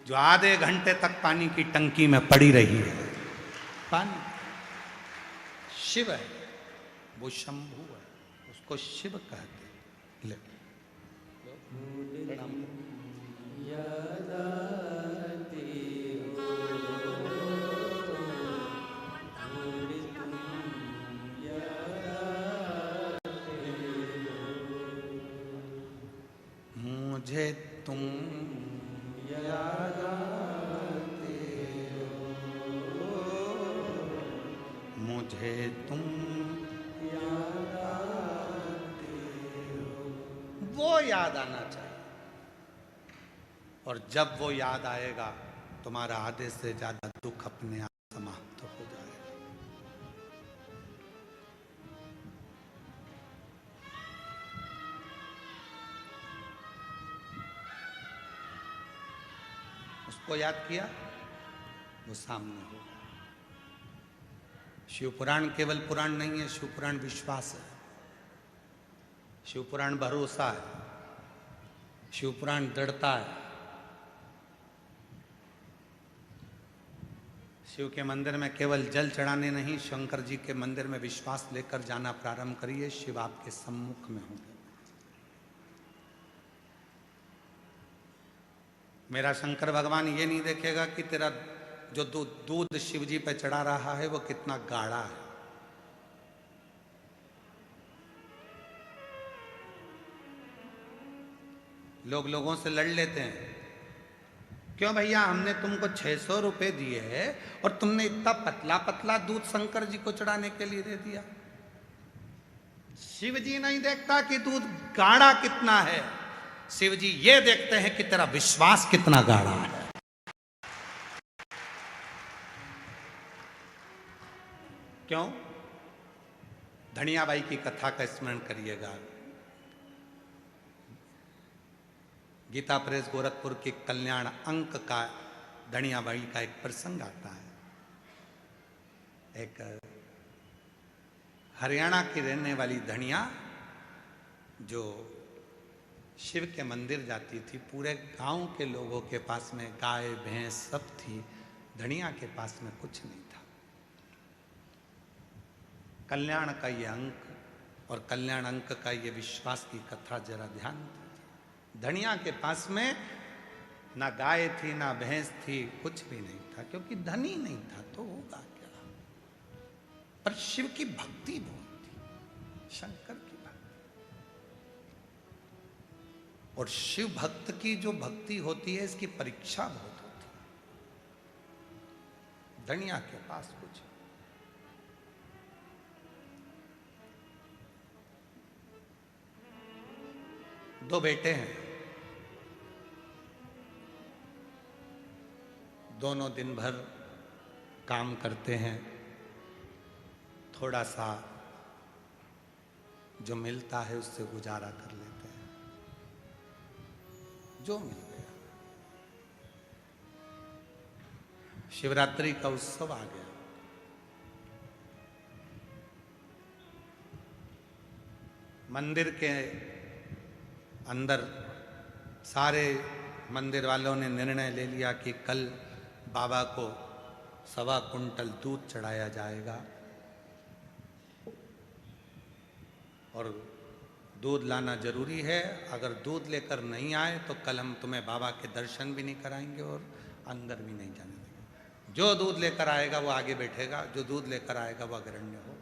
जो आधे घंटे तक पानी की टंकी में पड़ी रही है। पानी शिव है, वो शंभू है, उसको शिव कहते। ले प्रणाम करो। मुझे तुम याद आते हो, मुझे तुम याद आते हो। वो याद आना चाहिए, और जब वो याद आएगा तुम्हारा आधे से ज्यादा दुख अपने आप समाप्त हो जाएगा। उसको याद किया, वो सामने होगा। शिव पुराण केवल पुराण नहीं है, शिव पुराण विश्वास है, शिव पुराण भरोसा है, शिव पुराण दृढ़ता है। शिव के मंदिर में केवल जल चढ़ाने नहीं, शंकर जी के मंदिर में विश्वास लेकर जाना प्रारंभ करिए, शिव आपके सम्मुख में होंगे। मेरा शंकर भगवान ये नहीं देखेगा कि तेरा जो दूध शिव जी पे चढ़ा रहा है वो कितना गाढ़ा है। लोगों से लड़ लेते हैं, क्यों भैया हमने तुमको 600 रुपए दिए है और तुमने इतना पतला पतला दूध शंकर जी को चढ़ाने के लिए दे दिया। शिव जी नहीं देखता कि दूध गाढ़ा कितना है, शिव जी ये देखते हैं कि तेरा विश्वास कितना गाढ़ा है। क्यों? धनियाबाई की कथा का स्मरण करिएगा। गीता प्रेस गोरखपुर के कल्याण अंक का धनियाबाई का एक प्रसंग आता है। एक हरियाणा की रहने वाली धनिया जो शिव के मंदिर जाती थी, पूरे गांव के लोगों के पास में गाय भैंस सब थी, धनिया के पास में कुछ नहीं था। कल्याण का ये अंक और कल्याण अंक का ये विश्वास की कथा जरा ध्यान दीजिए। धनिया के पास में ना गाय थी ना भैंस थी, कुछ भी नहीं था, क्योंकि धनी नहीं था तो होगा क्या। पर शिव की भक्ति बहुत थी, शंकर की भक्ति। और शिव भक्त की जो भक्ति होती है इसकी परीक्षा बहुत होती है। धनिया के पास कुछ दो बेटे हैं, दोनों दिन भर काम करते हैं, थोड़ा सा जो मिलता है उससे गुजारा कर लेते हैं, जो मिल गया। शिवरात्रि का उत्सव आ गया। मंदिर के अंदर सारे मंदिर वालों ने निर्णय ले लिया कि कल बाबा को 1.25 कुंटल दूध चढ़ाया जाएगा और दूध लाना जरूरी है। अगर दूध लेकर नहीं आए तो कल हम तुम्हें बाबा के दर्शन भी नहीं कराएंगे और अंदर भी नहीं जाने देंगे। जो दूध लेकर आएगा वो आगे बैठेगा, जो दूध लेकर आएगा वो अग्रण्य हो,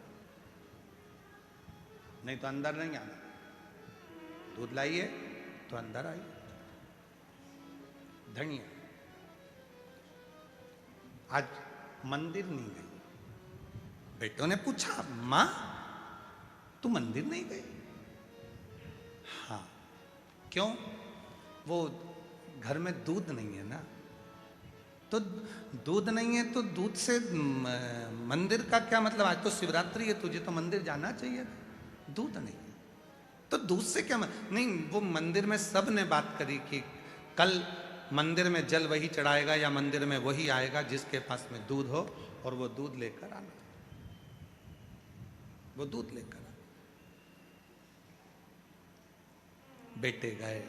नहीं तो अंदर नहीं आना। दूध लाइए तो अंदर आइए। धनिया आज मंदिर नहीं गई। बेटों ने पूछा, मां तू मंदिर नहीं गई? हाँ। क्यों? वो घर में दूध नहीं है ना। तो दूध नहीं है तो दूध से मंदिर का क्या मतलब? आज तो शिवरात्रि है, तुझे तो मंदिर जाना चाहिए। दूध नहीं है तो दूध से क्या नहीं। वो मंदिर में सब ने बात करी कि कल मंदिर में जल वही चढ़ाएगा या मंदिर में वही आएगा जिसके पास में दूध हो, और वो दूध लेकर आना। वो दूध लेकर आना। बेटे गए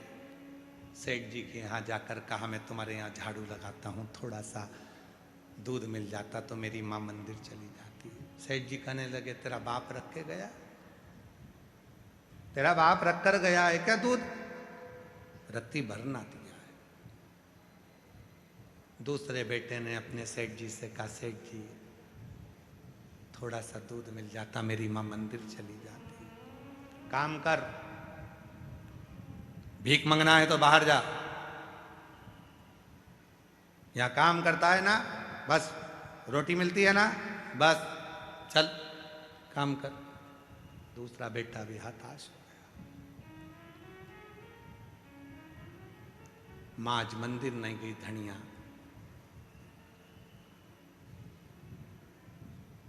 सेठ जी के यहाँ जाकर कहा, मैं तुम्हारे यहाँ झाड़ू लगाता हूँ, थोड़ा सा दूध मिल जाता तो मेरी माँ मंदिर चली जाती। सेठ जी कहने लगे, तेरा बाप रख के गया? तेरा बाप रख कर गया है क्या दूध? रत्ती भर ना दिया है। दूसरे बेटे ने अपने सेठ जी से कहा, सेठ जी थोड़ा सा दूध मिल जाता, मेरी माँ मंदिर चली जाती। काम कर, भीख मंगना है तो बाहर जा, यहां काम करता है ना, बस रोटी मिलती है ना, बस चल काम कर। दूसरा बेटा भी हताश हो गया। मां आज मंदिर नहीं गई। धनिया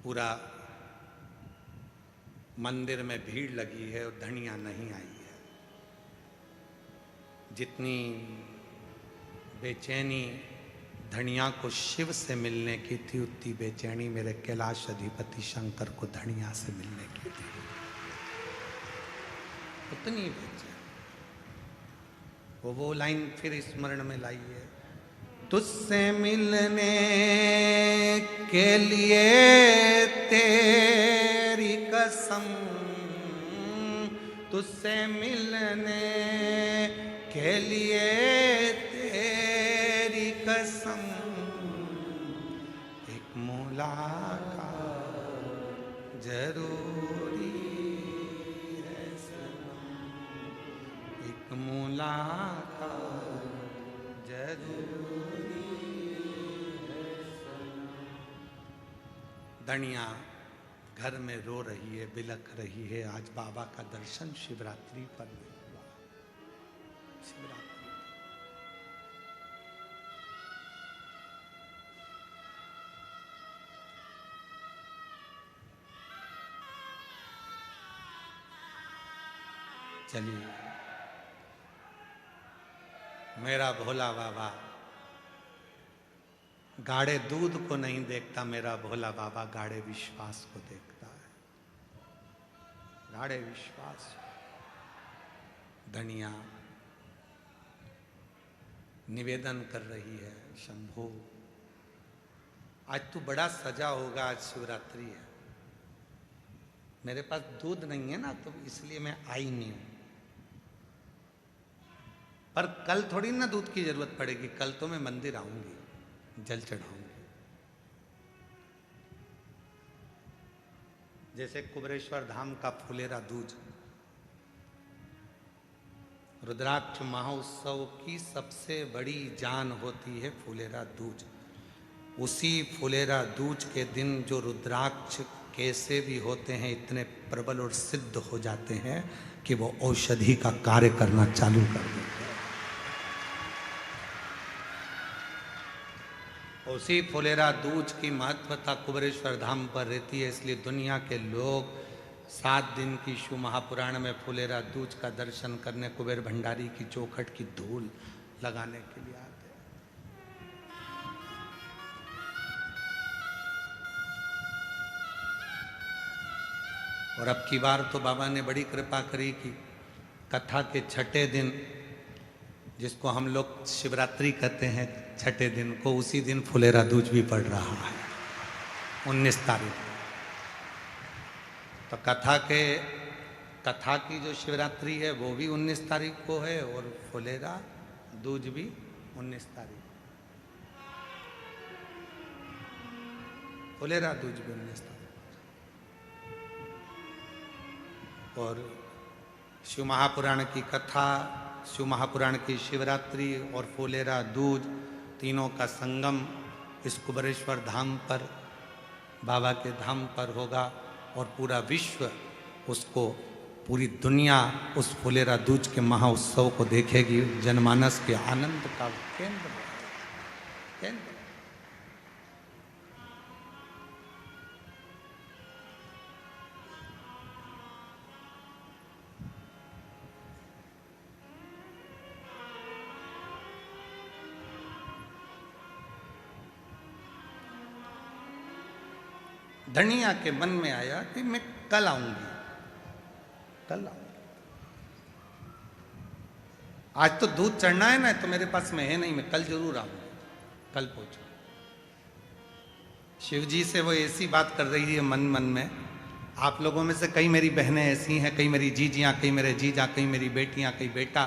पूरा मंदिर में भीड़ लगी है और धनिया नहीं आई है। जितनी बेचैनी धनिया को शिव से मिलने की थी, उतनी बेचैनी मेरे कैलाश अधिपति शंकर को धनिया से मिलने की थी। उतनी बेचैनी। वो लाइन फिर स्मरण में लाई है, तुझसे मिलने के लिए तेरी कसम, तुझसे मिलने के लिए तेरी कसम, एक मुलाकात जरूरी है सनम, एक मुलाकात जरूरी है सनम। धनिया घर में रो रही है, बिलख रही है। आज बाबा का दर्शन शिवरात्रि पर नहीं हुआ। शिवरात्रि चलिए, मेरा भोला बाबा गाढ़े दूध को नहीं देखता, मेरा भोला बाबा गाढ़े विश्वास को देखता है। गाढ़े विश्वास। धनिया निवेदन कर रही है, शंभो आज तू बड़ा सजा होगा, आज शिवरात्रि है, मेरे पास दूध नहीं है ना, तो इसलिए मैं आई नहीं हूं। पर कल थोड़ी ना दूध की जरूरत पड़ेगी, कल तो मैं मंदिर आऊंगी, जल चढ़ाऊंगी। जैसे कुबरेश्वर धाम का फुलेरा दूज, रुद्राक्ष महोत्सव की सबसे बड़ी जान होती है फुलेरा दूज। उसी फुलेरा दूज के दिन जो रुद्राक्ष कैसे भी होते हैं इतने प्रबल और सिद्ध हो जाते हैं कि वो औषधि का कार्य करना चालू कर देते हैं। उसी फुलेरा दूज की महत्वता कुबेरेश्वर धाम पर रहती है, इसलिए दुनिया के लोग 7 दिन की शिव महापुराण में फुलेरा दूज का दर्शन करने कुबेर भंडारी की चौखट की धूल लगाने के लिए आते हैं। और अब की बार तो बाबा ने बड़ी कृपा करी कि कथा के छठे दिन, जिसको हम लोग शिवरात्रि कहते हैं, छठे दिन को उसी दिन फुलेरा दूज भी पड़ रहा है 19 तारीख को। तो कथा की जो शिवरात्रि है वो भी 19 तारीख को है और फुलेरा दूज भी 19 तारीख। फुलेरा दूज भी 19 तारीख। और शिव महापुराण की कथा, शिव महापुराण की शिवरात्रि और फुलेरा दूज तीनों का संगम इस कुबेरेश्वर धाम पर, बाबा के धाम पर होगा और पूरा विश्व उसको, पूरी दुनिया उस फुलेरा दूज के महाउत्सव को देखेगी। जनमानस के आनंद का केंद्र। धनिया के मन में आया कि मैं कल आऊंगी। आज तो दूध चढ़ना है ना, तो मेरे पास में है नहीं, मैं कल जरूर आऊंगी, कल पहुंचू। शिव जी से वो ऐसी बात कर रही है मन में। आप लोगों में से कई मेरी बहनें ऐसी हैं, कई मेरी जीजियां, कई मेरे जीजा, कई मेरी बेटियां, कई बेटा,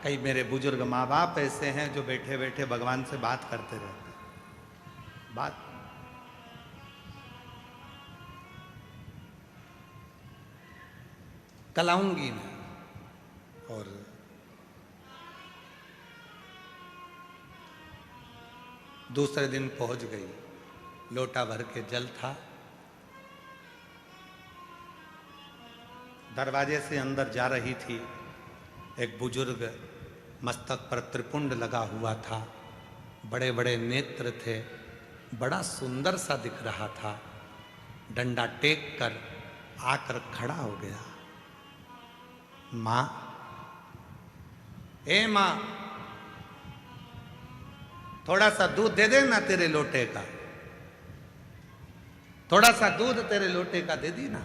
कई मेरे बुजुर्ग माँ बाप ऐसे हैं जो बैठे बैठे भगवान से बात करते रहते हैं। बात कल आऊंगी मैं। और दूसरे दिन पहुंच गई, लोटा भर के जल था। दरवाजे से अंदर जा रही थी, एक बुजुर्ग, मस्तक पर त्रिपुंड लगा हुआ था, बड़े बड़े नेत्र थे, बड़ा सुंदर सा दिख रहा था। डंडा टेक कर आकर खड़ा हो गया। मां, ए मां, थोड़ा सा दूध दे देना तेरे लोटे का, थोड़ा सा दूध तेरे लोटे का दे दी ना।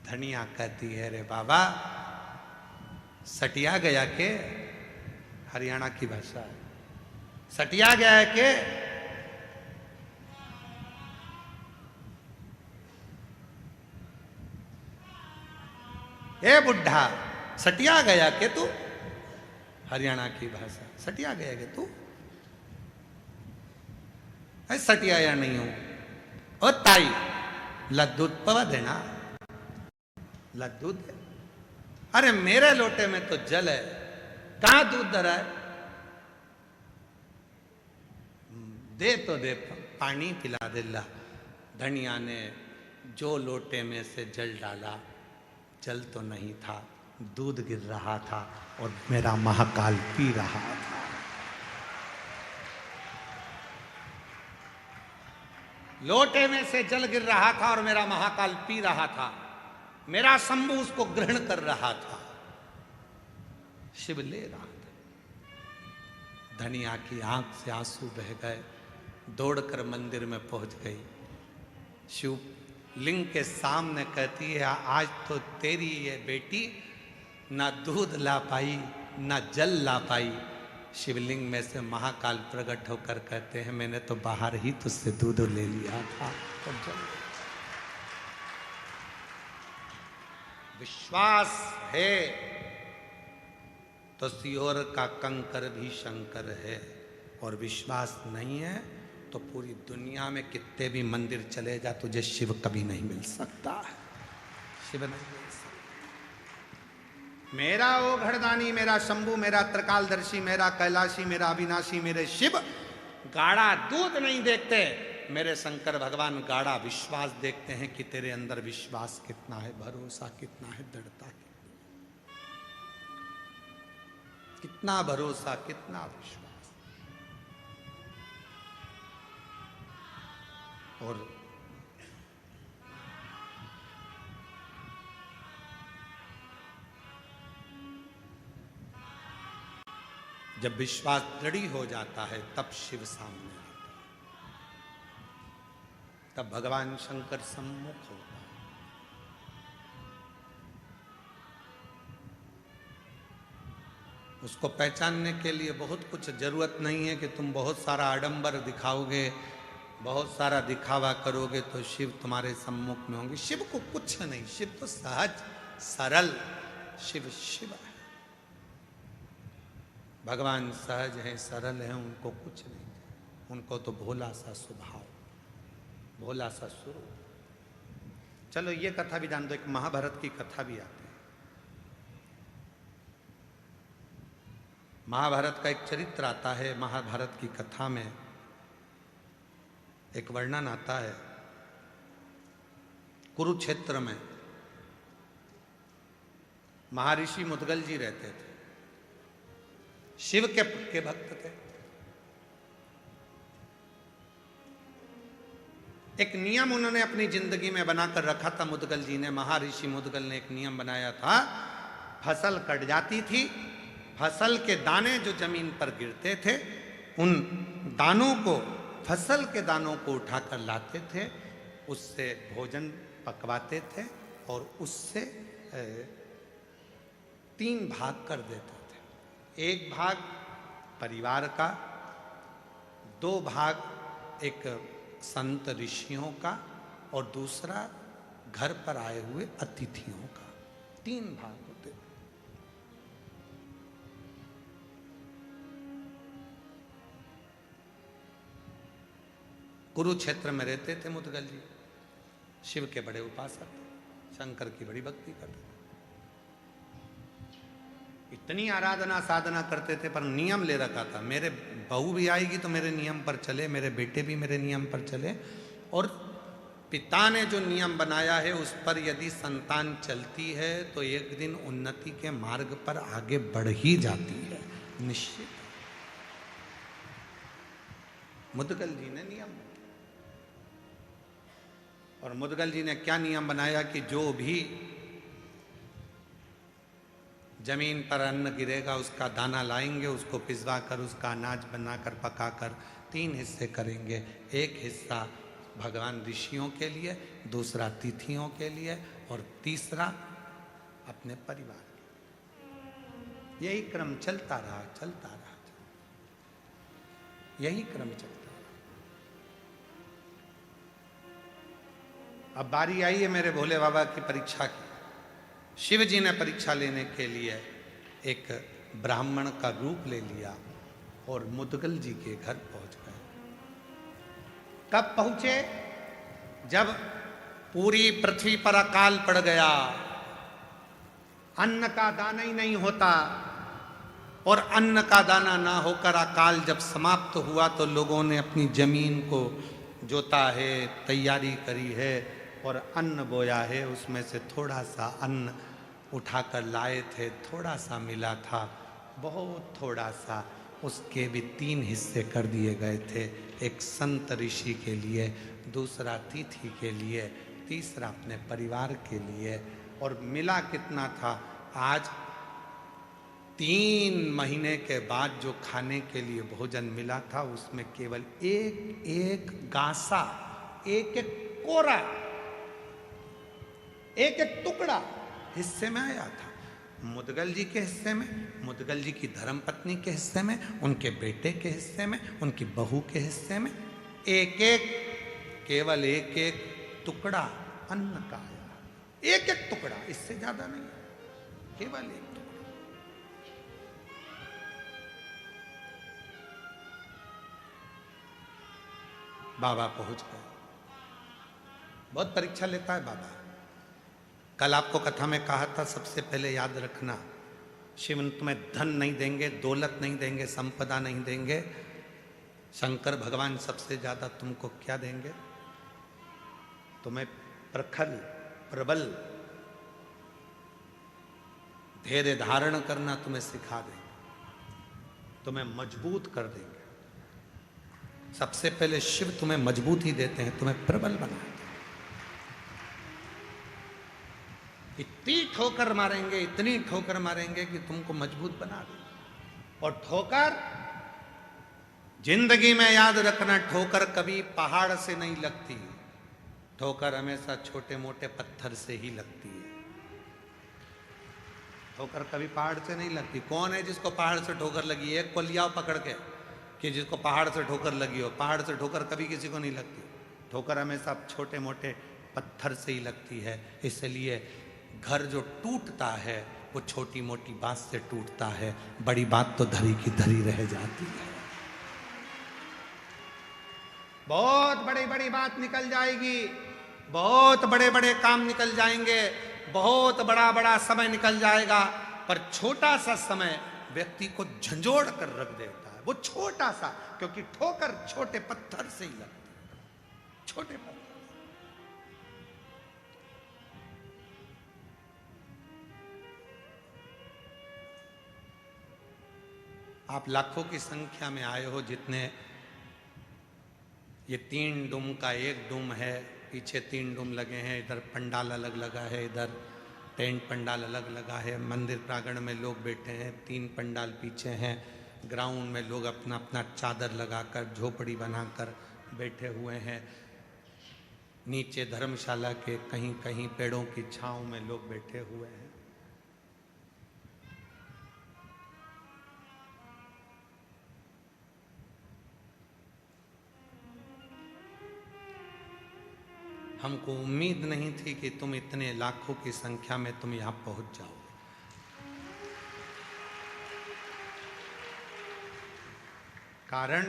धनिया कहती है, रे बाबा सटिया गया के, हरियाणा की भाषा है, सटिया गया है के? ए बुढ़ा, सटिया गया के तू? हरियाणा की भाषा, सटिया गया के तू? अरे सटिया या नहीं हूं। ओ ताई, लद्दूध पवा देना, लद्दूध दे। अरे मेरे लोटे में तो जल है, कहां दूध धरा है? दे तो दे, पानी पिला दे ला। धनिया ने जो लोटे में से जल डाला, जल तो नहीं था, दूध गिर रहा था और मेरा महाकाल पी रहा था। लोटे में से जल गिर रहा था और मेरा महाकाल पी रहा था। मेरा शंभु उसको ग्रहण कर रहा था, शिव ले रहा था। धनिया की आंख से आंसू बह गए, दौड़कर मंदिर में पहुंच गई। शिव लिंग के सामने कहती है, आज तो तेरी ये बेटी ना दूध ला पाई ना जल ला पाई। शिवलिंग में से महाकाल प्रकट होकर कहते हैं, मैंने तो बाहर ही तुझसे दूध ले लिया था तो जल। विश्वास है तो सियोर का कंकर भी शंकर है, और विश्वास नहीं है तो पूरी दुनिया में कितने भी मंदिर चले जा, तुझे शिव कभी नहीं मिल सकता है। शिव नहीं मिल सकता। मेरा ओ घड़दानी, मेरा शंभू, मेरा त्रिकालदर्शी, मेरा कैलाशी, मेरा अविनाशी, मेरे शिव गाढ़ा दूध नहीं देखते, मेरे शंकर भगवान गाढ़ा विश्वास देखते हैं कि तेरे अंदर विश्वास कितना है, भरोसा कितना है, दृढ़ता कितना भरोसा, कितना विश्वास। और जब विश्वास दृढ़ हो जाता है तब शिव सामने आता है, तब भगवान शंकर सम्मुख होता है। उसको पहचानने के लिए बहुत कुछ जरूरत नहीं है कि तुम बहुत सारा आडंबर दिखाओगे, बहुत सारा दिखावा करोगे तो शिव तुम्हारे सम्मुख में होंगे। शिव को कुछ नहीं, शिव तो सहज सरल शिव शिव है। भगवान सहज हैं, सरल हैं, उनको कुछ नहीं, उनको तो भोला सा स्वभाव, भोला सा स्वरूप। चलो ये कथा भी जान दो, एक महाभारत की कथा भी आती है। महाभारत का एक चरित्र आता है। महाभारत की कथा में एक वर्णन आता है, कुरुक्षेत्र में महर्षि मुद्गल जी रहते थे, शिव के भक्त थे। एक नियम उन्होंने अपनी जिंदगी में बनाकर रखा था मुद्गल जी ने। महर्षि मुद्गल ने एक नियम बनाया था, फसल कट जाती थी, फसल के दाने जो जमीन पर गिरते थे उन दानों को, फसल के दानों को उठाकर लाते थे, उससे भोजन पकवाते थे और उससे 3 भाग कर देते थे। 1 भाग परिवार का, 2 भाग एक संत ऋषियों का और दूसरा घर पर आए हुए अतिथियों का। 3 भाग होते थे। कुरुक्षेत्र में रहते थे मुद्गल जी, शिव के बड़े उपासक थे, शंकर की बड़ी भक्ति करते थे, इतनी आराधना साधना करते थे, पर नियम ले रखा था, मेरे बहू भी आएगी तो मेरे नियम पर चले, मेरे बेटे भी मेरे नियम पर चले। और पिता ने जो नियम बनाया है उस पर यदि संतान चलती है तो एक दिन उन्नति के मार्ग पर आगे बढ़ ही जाती है, निश्चित। मुद्गल जी ने नियम, और मुद्गल जी ने क्या नियम बनाया कि जो भी जमीन पर अन्न गिरेगा उसका दाना लाएंगे, उसको पिसवा कर उसका अनाज बनाकर पकाकर 3 हिस्से करेंगे। 1 हिस्सा भगवान ऋषियों के लिए, दूसरा तिथियों के लिए और तीसरा अपने परिवार के। यही क्रम चलता रहा, चलता रहा, यही क्रम चलता रहा। अब बारी आई है मेरे भोले बाबा की परीक्षा की। शिव जी ने परीक्षा लेने के लिए एक ब्राह्मण का रूप ले लिया और मुद्गल जी के घर पहुंच गए। कब पहुंचे? जब पूरी पृथ्वी पर अकाल पड़ गया, अन्न का दाना ही नहीं होता, और अन्न का दाना ना होकर अकाल जब समाप्त हुआ तो लोगों ने अपनी जमीन को जोता है, तैयारी करी है और अन्न बोया है। उसमें से थोड़ा सा अन्न उठाकर लाए थे, थोड़ा सा मिला था, बहुत थोड़ा सा, उसके भी 3 हिस्से कर दिए गए थे। एक संत ऋषि के लिए, दूसरा तिथि के लिए, तीसरा अपने परिवार के लिए। और मिला कितना था? आज 3 महीने के बाद जो खाने के लिए भोजन मिला था उसमें केवल एक गासा, एक कोरा, एक टुकड़ा हिस्से में आया था। मुद्गल जी के हिस्से में, मुद्गल जी की धर्मपत्नी के हिस्से में, उनके बेटे के हिस्से में, उनकी बहू के हिस्से में केवल एक टुकड़ा अन्न का आया। एक टुकड़ा, इससे ज्यादा नहीं, केवल एक टुकड़ा। बाबा पहुंच गए। बहुत परीक्षा लेता है बाबा। कल आपको कथा में कहा था, सबसे पहले याद रखना, शिव तुम्हें धन नहीं देंगे, दौलत नहीं देंगे, संपदा नहीं देंगे, शंकर भगवान सबसे ज्यादा तुमको क्या देंगे? तुम्हें प्रखर प्रबल धैर्य धारण करना तुम्हें सिखा देंगे, तुम्हें मजबूत कर देंगे। सबसे पहले शिव तुम्हें मजबूती देते हैं, तुम्हें प्रबल बनाते हैं। इतनी ठोकर मारेंगे, इतनी ठोकर मारेंगे कि तुमको मजबूत बना देंगे। और ठोकर जिंदगी में याद रखना, ठोकर कभी पहाड़ से नहीं लगती, ठोकर हमेशा छोटे मोटे पत्थर से ही लगती है। ठोकर कभी पहाड़ से नहीं लगती। कौन है जिसको पहाड़ से ठोकर लगी? एक को लियाओ पकड़ के कि जिसको पहाड़ से ठोकर लगी हो। पहाड़ से ठोकर कभी किसी को नहीं लगती। ठोकर हमेशा छोटे मोटे पत्थर से ही लगती है। इसलिए घर जो टूटता है वो छोटी मोटी बात से टूटता है, बड़ी बात तो धरी की धरी रह जाती है। बहुत बड़ी बड़ी बात निकल जाएगी, बहुत बड़े बड़े काम निकल जाएंगे, बहुत बड़ा बड़ा समय निकल जाएगा, पर छोटा सा समय व्यक्ति को झंझोड़ कर रख देता है। वो छोटा सा, क्योंकि ठोकर छोटे पत्थर से ही लगती है, छोटे पत्थर। आप लाखों की संख्या में आए हो, जितने ये 3 डूम का 1 डूम है, पीछे 3 डूम लगे हैं, इधर पंडाल अलग लगा है, इधर टेंट पंडाल अलग लगा है, मंदिर प्रांगण में लोग बैठे हैं, 3 पंडाल पीछे हैं, ग्राउंड में लोग अपना अपना चादर लगाकर झोपड़ी बनाकर बैठे हुए हैं, नीचे धर्मशाला के कहीं कहीं पेड़ों की छांव में लोग बैठे हुए हैं। हमको उम्मीद नहीं थी कि तुम इतने लाखों की संख्या में तुम यहां पहुंच जाओगे। कारण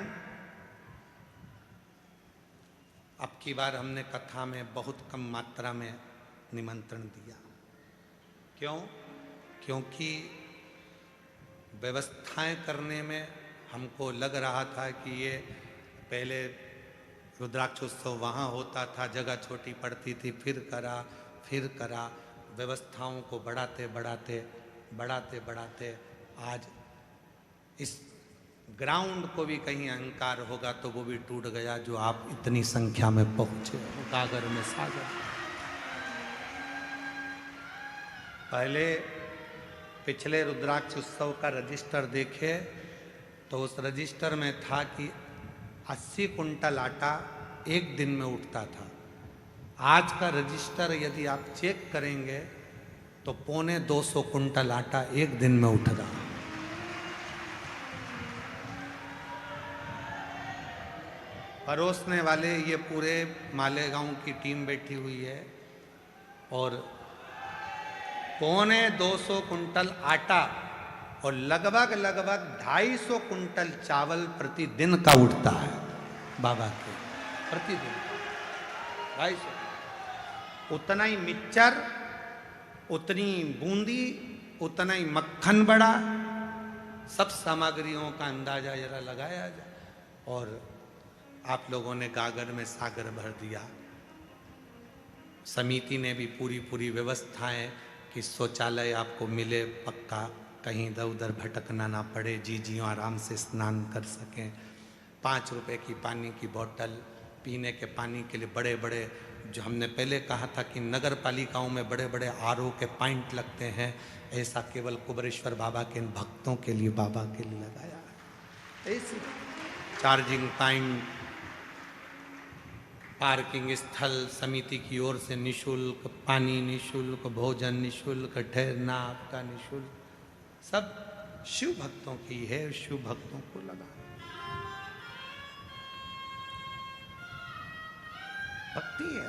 अब की बार हमने कथा में बहुत कम मात्रा में निमंत्रण दिया। क्यों? क्योंकि व्यवस्थाएं करने में हमको लग रहा था कि ये पहले रुद्राक्ष उत्सव वहाँ होता था, जगह छोटी पड़ती थी, फिर करा, व्यवस्थाओं को बढ़ाते बढ़ाते बढ़ाते बढ़ाते आज इस ग्राउंड को भी कहीं अहंकार होगा तो वो भी टूट गया, जो आप इतनी संख्या में पहुंचे हो। गागर में सागर। पहले पिछले रुद्राक्ष उत्सव का रजिस्टर देखे तो उस रजिस्टर में था कि 80 कुंटल आटा एक दिन में उठता था। आज का रजिस्टर यदि आप चेक करेंगे तो 250 कुंटल आटा एक दिन में उठ रहा। परोसने वाले ये पूरे मालेगांव की टीम बैठी हुई है और 250 कुंटल आटा और लगभग 250 कुंटल चावल प्रतिदिन का उठता है बाबा के, प्रतिदिन 250। उतना ही मिक्सचर, उतनी बूंदी, उतना ही मक्खन बड़ा, सब सामग्रियों का अंदाजा जरा लगाया जाए। और आप लोगों ने गागर में सागर भर दिया। समिति ने भी पूरी व्यवस्थाएं कि शौचालय आपको मिले पक्का, कहीं इधर उधर भटकना ना पड़े, जी आराम से स्नान कर सकें। 5 रुपए की पानी की बोतल, पीने के पानी के लिए बड़े बड़े, जो हमने पहले कहा था कि नगर पालिकाओं में बड़े बड़े आरओ के पॉइंट लगते हैं, ऐसा केवल कुबरेश्वर बाबा के भक्तों के लिए, बाबा के लिए लगाया। ऐसी चार्जिंग पॉइंट, पार्किंग स्थल समिति की ओर से निशुल्क, पानी निशुल्क, भोजन निशुल्क, ठहरना आपका निशुल्क, सब शिव भक्तों की है, शिव भक्तों को लगा। भक्ति है।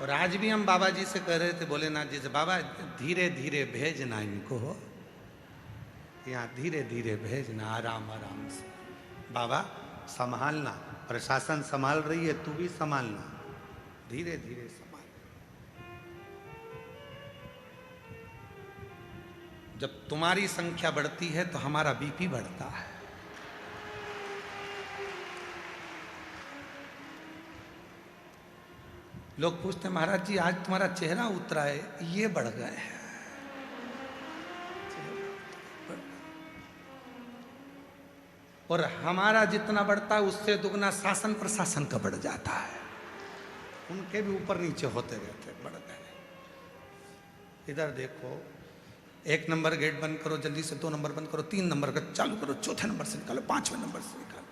और आज भी हम बाबा जी से कह रहे थे, भोलेनाथ जी से, बाबा धीरे धीरे भेजना इनको, यहाँ धीरे धीरे भेजना, आराम आराम से। बाबा संभालना, प्रशासन संभाल रही है, तू भी संभालना, धीरे धीरे संभाल। जब तुम्हारी संख्या बढ़ती है तो हमारा बीपी बढ़ता है। लोग पूछते हैं महाराज जी आज तुम्हारा चेहरा उतरा है, ये बढ़ गए हैं। और हमारा जितना बढ़ता है उससे दुगना शासन प्रशासन का बढ़ जाता है। उनके भी ऊपर नीचे होते रहते, बढ़ गए। इधर देखो, 1 नंबर गेट बंद करो जल्दी से, 2 नंबर बंद करो, 3 नंबर का चालू करो, 4थे नंबर से निकालो, 5वें नंबर से निकालो।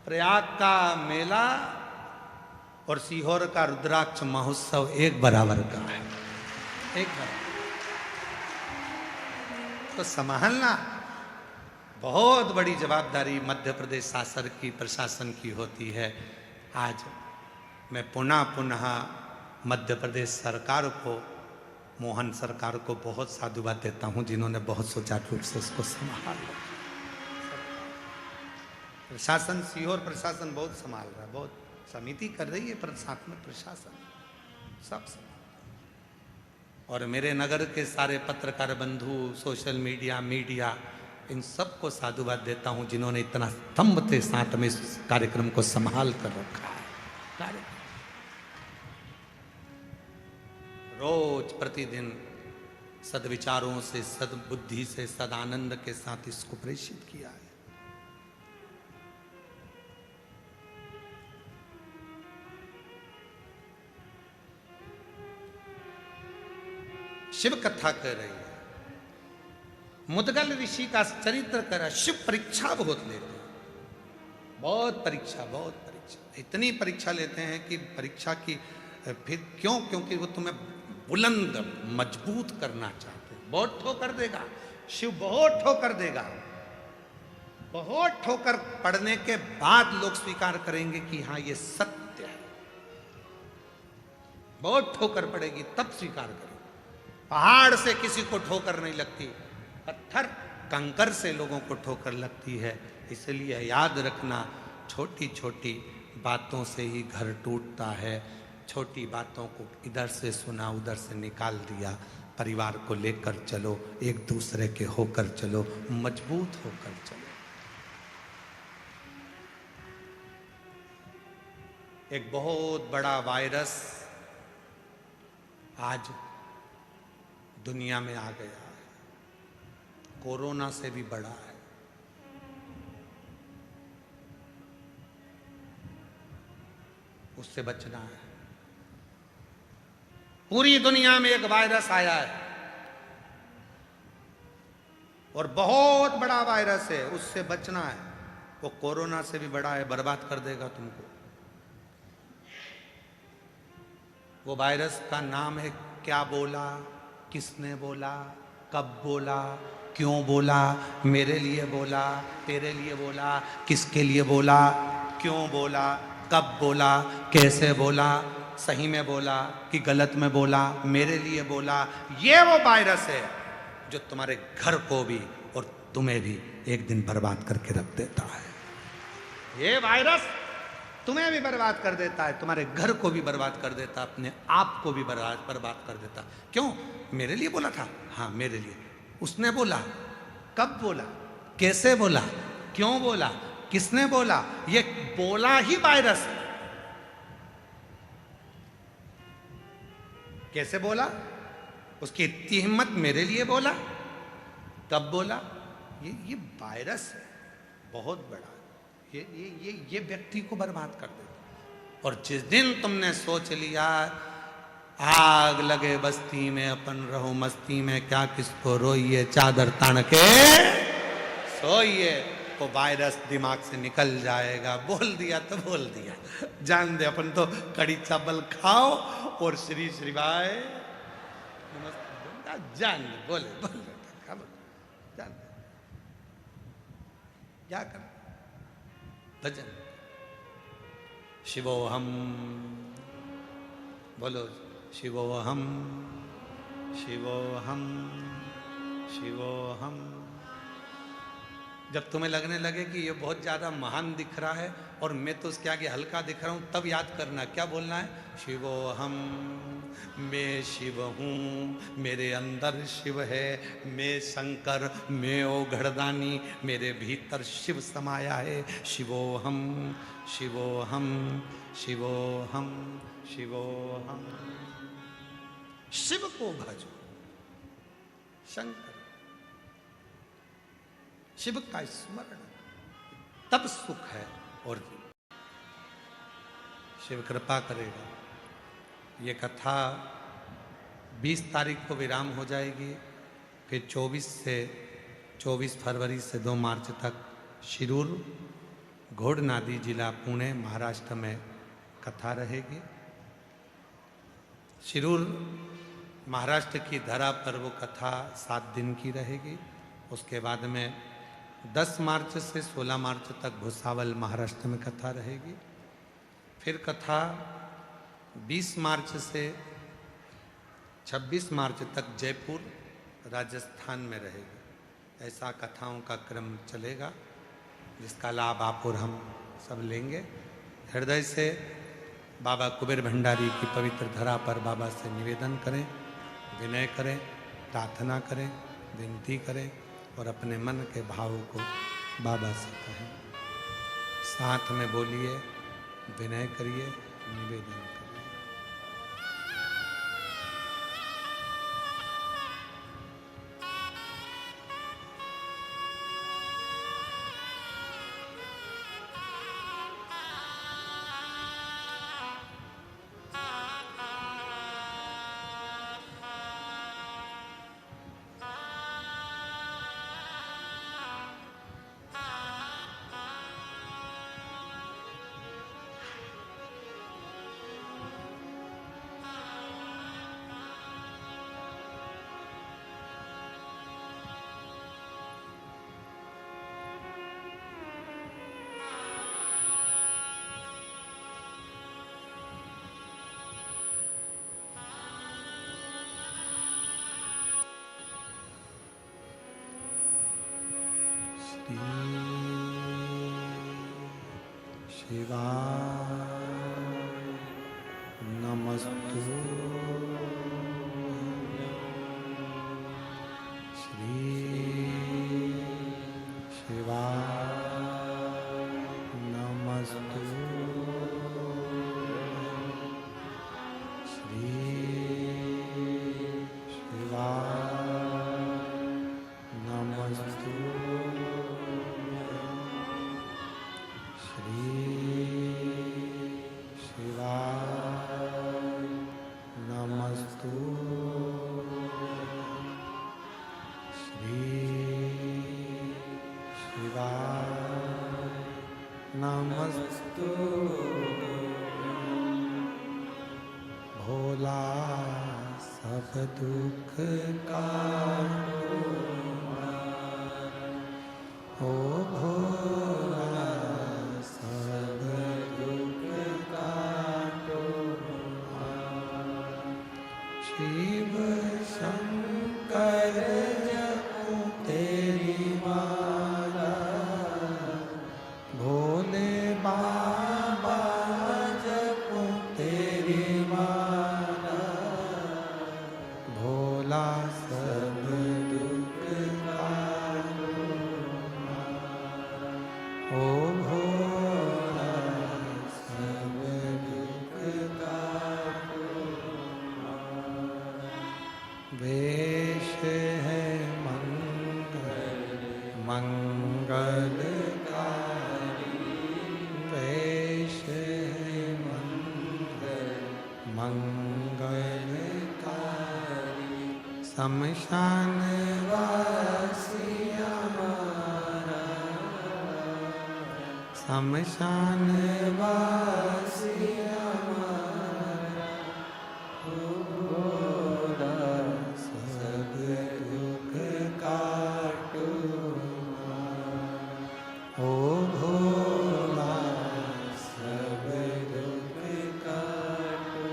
प्रयाग का मेला और सीहोर का रुद्राक्ष महोत्सव एक बराबर का है, एक बराबर। तो संभालना बहुत बड़ी जवाबदारी मध्य प्रदेश शासन की, प्रशासन की होती है। आज मैं पुनः मध्य प्रदेश सरकार को, मोहन सरकार को बहुत साधुवाद देता हूं, जिन्होंने बहुत सुचारू रूप से उसको संभाला। प्रशासन, सीहोर प्रशासन बहुत संभाल रहा है, बहुत समिति कर रही है, पर साथ में प्रशासन सब संभाल। और मेरे नगर के सारे पत्रकार बंधु, सोशल मीडिया, इन सबको साधुवाद देता हूं, जिन्होंने इतना स्तंभ के साथ में इस कार्यक्रम को संभाल कर रखा है। रोज प्रतिदिन सद्विचारों से, सद्बुद्धि से, सदानंद के साथ इसको प्रेषित किया है। शिव कथा कह रही है, मुदगल ऋषि का चरित्र करा। शिव परीक्षा बहुत लेते हैं, बहुत परीक्षा, इतनी परीक्षा लेते हैं कि परीक्षा की फिर क्यों, क्योंकि वो तुम्हें बुलंद मजबूत करना चाहते हैं। बहुत ठोकर देगा शिव, बहुत ठोकर देगा। बहुत ठोकर पड़ने के बाद लोग स्वीकार करेंगे कि हाँ ये सत्य है। बहुत ठोकर पड़ेगी तब स्वीकार करेंगे। पहाड़ से किसी को ठोकर नहीं लगती, पत्थर कंकर से लोगों को ठोकर लगती है। इसलिए याद रखना, छोटी छोटी बातों से ही घर टूटता है। छोटी बातों को इधर से सुना, उधर से निकाल दिया। परिवार को लेकर चलो, एक दूसरे के होकर चलो, मजबूत होकर चलो। एक बहुत बड़ा वायरस आज दुनिया में आ गया है, कोरोना से भी बड़ा है। उससे बचना है। पूरी दुनिया में एक वायरस आया है और बहुत बड़ा वायरस है, उससे बचना है। वो कोरोना से भी बड़ा है, बर्बाद कर देगा तुमको। वो वायरस का नाम है क्या बोला, किसने बोला, कब बोला, क्यों बोला, मेरे लिए बोला, तेरे लिए बोला, किसके लिए बोला, क्यों बोला, कब बोला, कैसे बोला, सही में बोला कि गलत में बोला, मेरे लिए बोला। ये वो वायरस है जो तुम्हारे घर को भी और तुम्हें भी एक दिन बर्बाद करके रख देता है। ये वायरस तुम्हें भी बर्बाद कर देता है, तुम्हारे घर को भी बर्बाद कर देता, अपने आप को भी बर्बाद कर देता। क्यों? मेरे लिए बोला था, हाँ मेरे लिए। उसने बोला, कब बोला, कैसे बोला, क्यों बोला, किसने बोला, ये बोला ही वायरस है। कैसे बोला, उसकी इतनी हिम्मत, मेरे लिए बोला, कब बोला, ये वायरस है बहुत बड़ा। ये व्यक्ति को बर्बाद कर देता। और जिस दिन तुमने सोच लिया आग लगे बस्ती में, अपन रहो मस्ती में, क्या किसको रोइए, चादर तान के सोइए, वो वायरस दिमाग से निकल जाएगा। बोल दिया तो बोल दिया, जान दे। अपन तो कड़ी चावल खाओ और श्री श्रीवाय नमस्ते, जान दे, बोले जान दे, क्या कर भजन। शिवोहम बोलो, शिवोहम शिवोहम शिवोहम। जब तुम्हें लगने लगे कि ये बहुत ज़्यादा महान दिख रहा है और मैं तो उसके आगे हल्का दिख रहा हूँ, तब याद करना क्या बोलना है, शिवोहम मैं शिव हूँ, मेरे अंदर शिव है, मैं शंकर, मैं ओ घड़दानी, मेरे भीतर शिव समाया है। शिवोहम शिवोहम शिवोहम शिवोहम। शिव को भजो, शंकर, शिव का स्मरण, तब सुख है। और शिव कृपा करेगा। ये कथा 20 तारीख को विराम हो जाएगी, फिर 24 फरवरी से 2 मार्च तक शिरूर, घोड़नादी जिला पुणे, महाराष्ट्र में कथा रहेगी। शिरूर महाराष्ट्र की धरा पर वो कथा 7 दिन की रहेगी। उसके बाद में 10 मार्च से 16 मार्च तक भुसावल, महाराष्ट्र में कथा रहेगी। फिर कथा 20 मार्च से 26 मार्च तक जयपुर, राजस्थान में रहेगी। ऐसा कथाओं का क्रम चलेगा, जिसका लाभ आप और हम सब लेंगे। हृदय से बाबा कुबेर भंडारी की पवित्र धरा पर बाबा से निवेदन करें, विनय करें, प्रार्थना करें, विनती करें और अपने मन के भाव को बाबा से कहें। साथ में बोलिए, विनय करिए, निवेदन करिए। शिवाय नमस्तु। श्री शिवाय नमस्तु। श्री शिवाय नमस्तु। श्री शिवाय नमस्तु। श्री शिवाय नमस्तु। भोला सब दुख का ओ भोला सब दुख काटो। शिव शंकर जपो तेरी माला, भोले बाबा जपो तेरी माला। भोला सब दुख काटो। ओ भोला सब दुख काटो। वेश है मंगलकारी, वेश है मंगलकारी। शमशान वासी हमारा, शमशान वासी हमारा। ओ भोला सब दुख काटो। ओ भोला सब दुख काटो।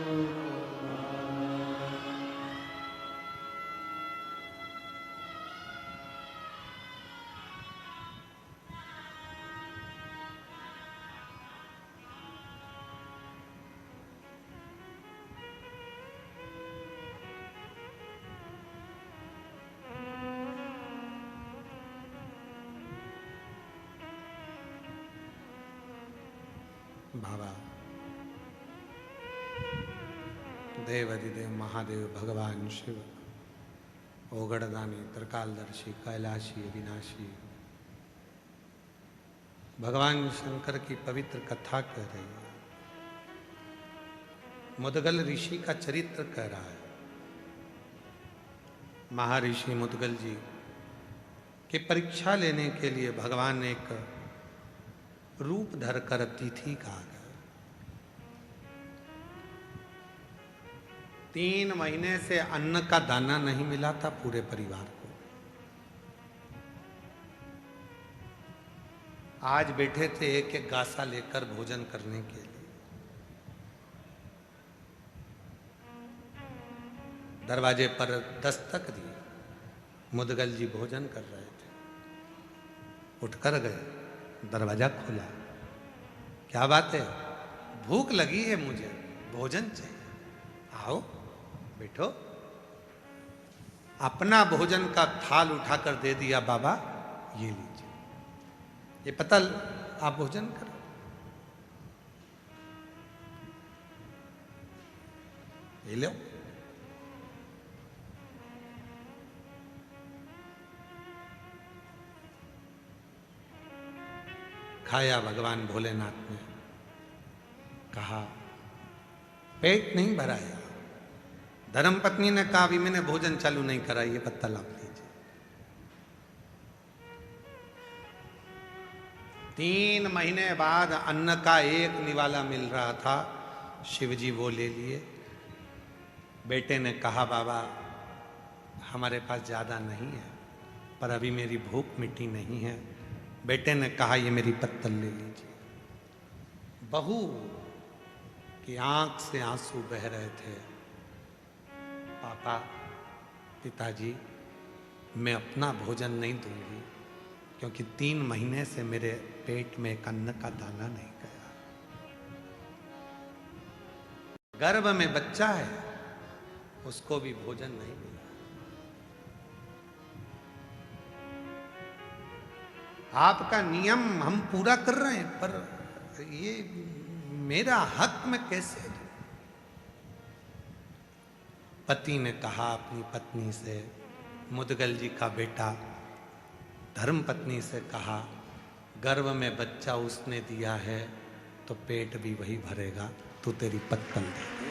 बाबा देव अधिदेव महादेव भगवान शिव ओगड़दानी त्रिकालदर्शी कैलाशी अविनाशी भगवान शंकर की पवित्र कथा कह रही है। मुदगल ऋषि का चरित्र कह रहा है। महर्षि मुदगल जी की परीक्षा लेने के लिए भगवान एक रूप धरकर अतिथि का आ गए। 3 महीने से अन्न का दाना नहीं मिला था पूरे परिवार को। आज बैठे थे एक एक गासा लेकर भोजन करने के लिए। दरवाजे पर दस्तक दी। मुदगल जी भोजन कर रहे थे, उठकर गए, दरवाजा खोला। क्या बात है? भूख लगी है, मुझे भोजन चाहिए। आओ बैठो। अपना भोजन का थाल उठाकर दे दिया। बाबा ये लीजिए, ये पतल आप भोजन करो। ये लो। खाया भगवान भोलेनाथ ने। कहा पेट नहीं भराया। धर्मपत्नी ने कहा भी मैंने भोजन चालू नहीं करा, ये पत्तल आप लीजिए। 3 महीने बाद अन्न का एक निवाला मिल रहा था। शिवजी वो ले लिए। बेटे ने कहा बाबा हमारे पास ज्यादा नहीं है, पर अभी मेरी भूख मिटी नहीं है। बेटे ने कहा ये मेरी पत्तल ले लीजिए। बहू की आंख से आंसू बह रहे थे। पापा, पिताजी, मैं अपना भोजन नहीं दूंगी, क्योंकि 3 महीने से मेरे पेट में एक अन्न का दाना नहीं गया। गर्भ में बच्चा है, उसको भी भोजन नहीं मिला। आपका नियम हम पूरा कर रहे हैं, पर ये मेरा हक में कैसे दूं? पति ने कहा अपनी पत्नी से, मुदगल जी का बेटा धर्म पत्नी से कहा गर्भ में बच्चा उसने दिया है तो पेट भी वही भरेगा, तू तेरी पत्तल दे दे।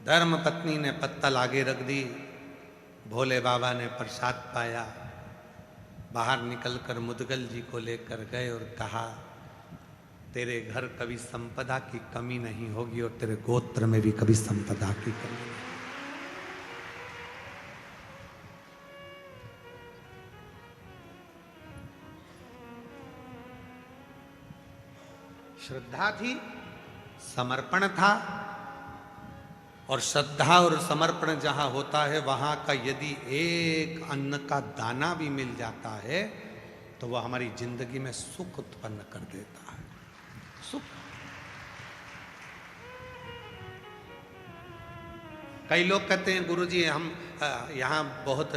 धर्म पत्नी ने पत्तल आगे रख दी। भोले बाबा ने प्रसाद पाया। बाहर निकलकर मुदगल जी को लेकर गए और कहा तेरे घर कभी संपदा की कमी नहीं होगी और तेरे गोत्र में भी कभी संपदा की कमी नहीं। श्रद्धा थी, समर्पण था, और श्रद्धा और समर्पण जहां होता है वहां का यदि एक अन्न का दाना भी मिल जाता है तो वह हमारी जिंदगी में सुख उत्पन्न कर देता है। सुख। कई लोग कहते हैं गुरुजी हम यहाँ बहुत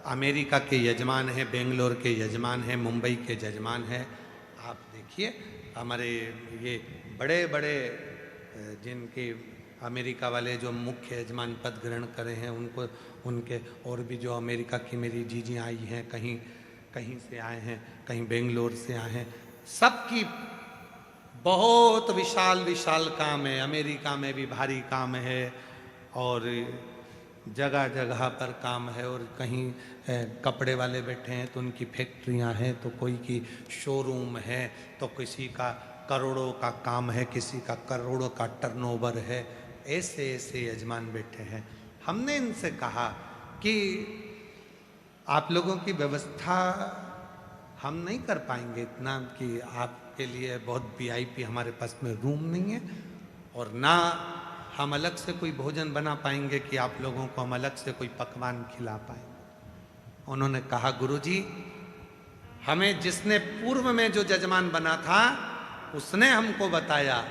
अमेरिका के यजमान हैं, बेंगलोर के यजमान हैं, मुंबई के यजमान हैं। आप देखिए हमारे ये बड़े बड़े जिनके अमेरिका वाले जो मुख्य यजमान पद ग्रहण करे हैं उनको, उनके और भी जो अमेरिका की मेरी जीजी आई हैं, कहीं कहीं से आए हैं, कहीं बेंगलोर से आए हैं, सबकी बहुत विशाल विशाल काम है। अमेरिका में भी भारी काम है और जगह जगह पर काम है। और कहीं कपड़े वाले बैठे हैं तो उनकी फैक्ट्रियां हैं, तो कोई की शोरूम है, तो किसी का करोड़ों का काम है, किसी का करोड़ों का टर्नओवर है। ऐसे ऐसे यजमान बैठे हैं। हमने इनसे कहा कि आप लोगों की व्यवस्था हम नहीं कर पाएंगे इतना कि आपके लिए बहुत वीआईपी हमारे पास में रूम नहीं है, और ना हम अलग से कोई भोजन बना पाएंगे कि आप लोगों को हम अलग से कोई पकवान खिला पाएंगे। उन्होंने कहा गुरुजी हमें जिसने पूर्व में जो जजमान बना था उसने हमको बताया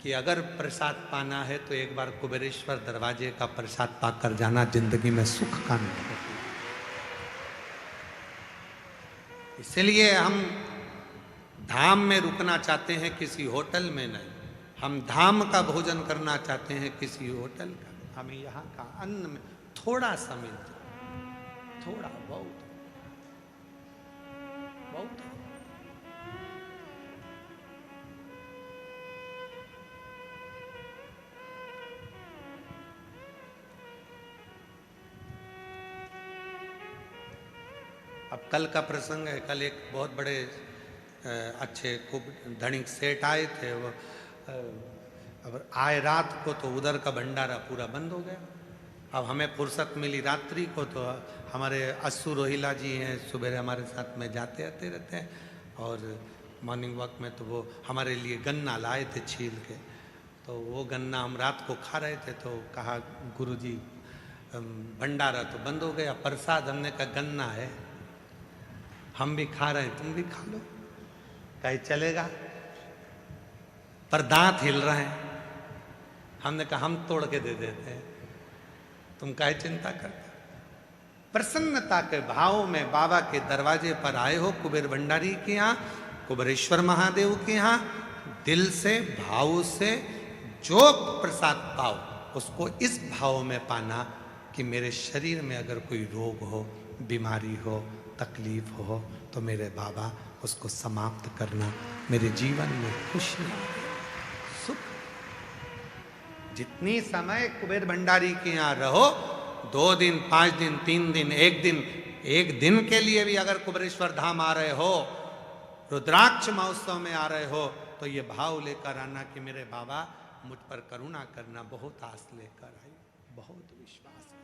कि अगर प्रसाद पाना है तो एक बार कुबेरेश्वर दरवाजे का प्रसाद पाकर जाना, जिंदगी में सुख का मिलेगा। इसलिए हम धाम में रुकना चाहते हैं, किसी होटल में नहीं। हम धाम का भोजन करना चाहते हैं, किसी होटल का। हमें यहाँ का अन्न में थोड़ा सा मिलता, थोड़ा बहुत बहुत। अब कल का प्रसंग है। कल एक बहुत बड़े अच्छे खूब धनिक सेठ आए थे। वो अब आए रात को तो उधर का भंडारा पूरा बंद हो गया। अब हमें फुर्सत मिली रात्रि को, तो हमारे अस्सू रोहिला जी हैं, सुबह हमारे साथ में जाते आते रहते हैं, और मॉर्निंग वॉक में तो वो हमारे लिए गन्ना लाए थे छील के। तो वो गन्ना हम रात को खा रहे थे, तो कहा गुरुजी भंडारा तो बंद हो गया, प्रसाद। हमने कहा गन्ना है, हम भी खा रहे हैं, तुम भी खा लो। कहीं चलेगा, पर दांत हिल रहे हैं। हमने कहा हम तोड़ के दे देते हैं, तुम काहे चिंता करते। प्रसन्नता के भाव में बाबा के दरवाजे पर आए हो, कुबेर भंडारी के यहाँ, कुबेरेश्वर महादेव के यहाँ, दिल से भाव से जो प्रसाद पाओ उसको इस भाव में पाना कि मेरे शरीर में अगर कोई रोग हो, बीमारी हो, तकलीफ हो, तो मेरे बाबा उसको समाप्त करना। मेरे जीवन में खुशी, सुख। जितनी समय कुबेर भंडारी के यहाँ रहो, 2 दिन, 5 दिन, 3 दिन, 1 दिन के लिए भी अगर कुबेरेश्वर धाम आ रहे हो, रुद्राक्ष महोत्सव में आ रहे हो, तो ये भाव लेकर आना कि मेरे बाबा मुझ पर करुणा करना। बहुत आस लेकर आई, बहुत विश्वास।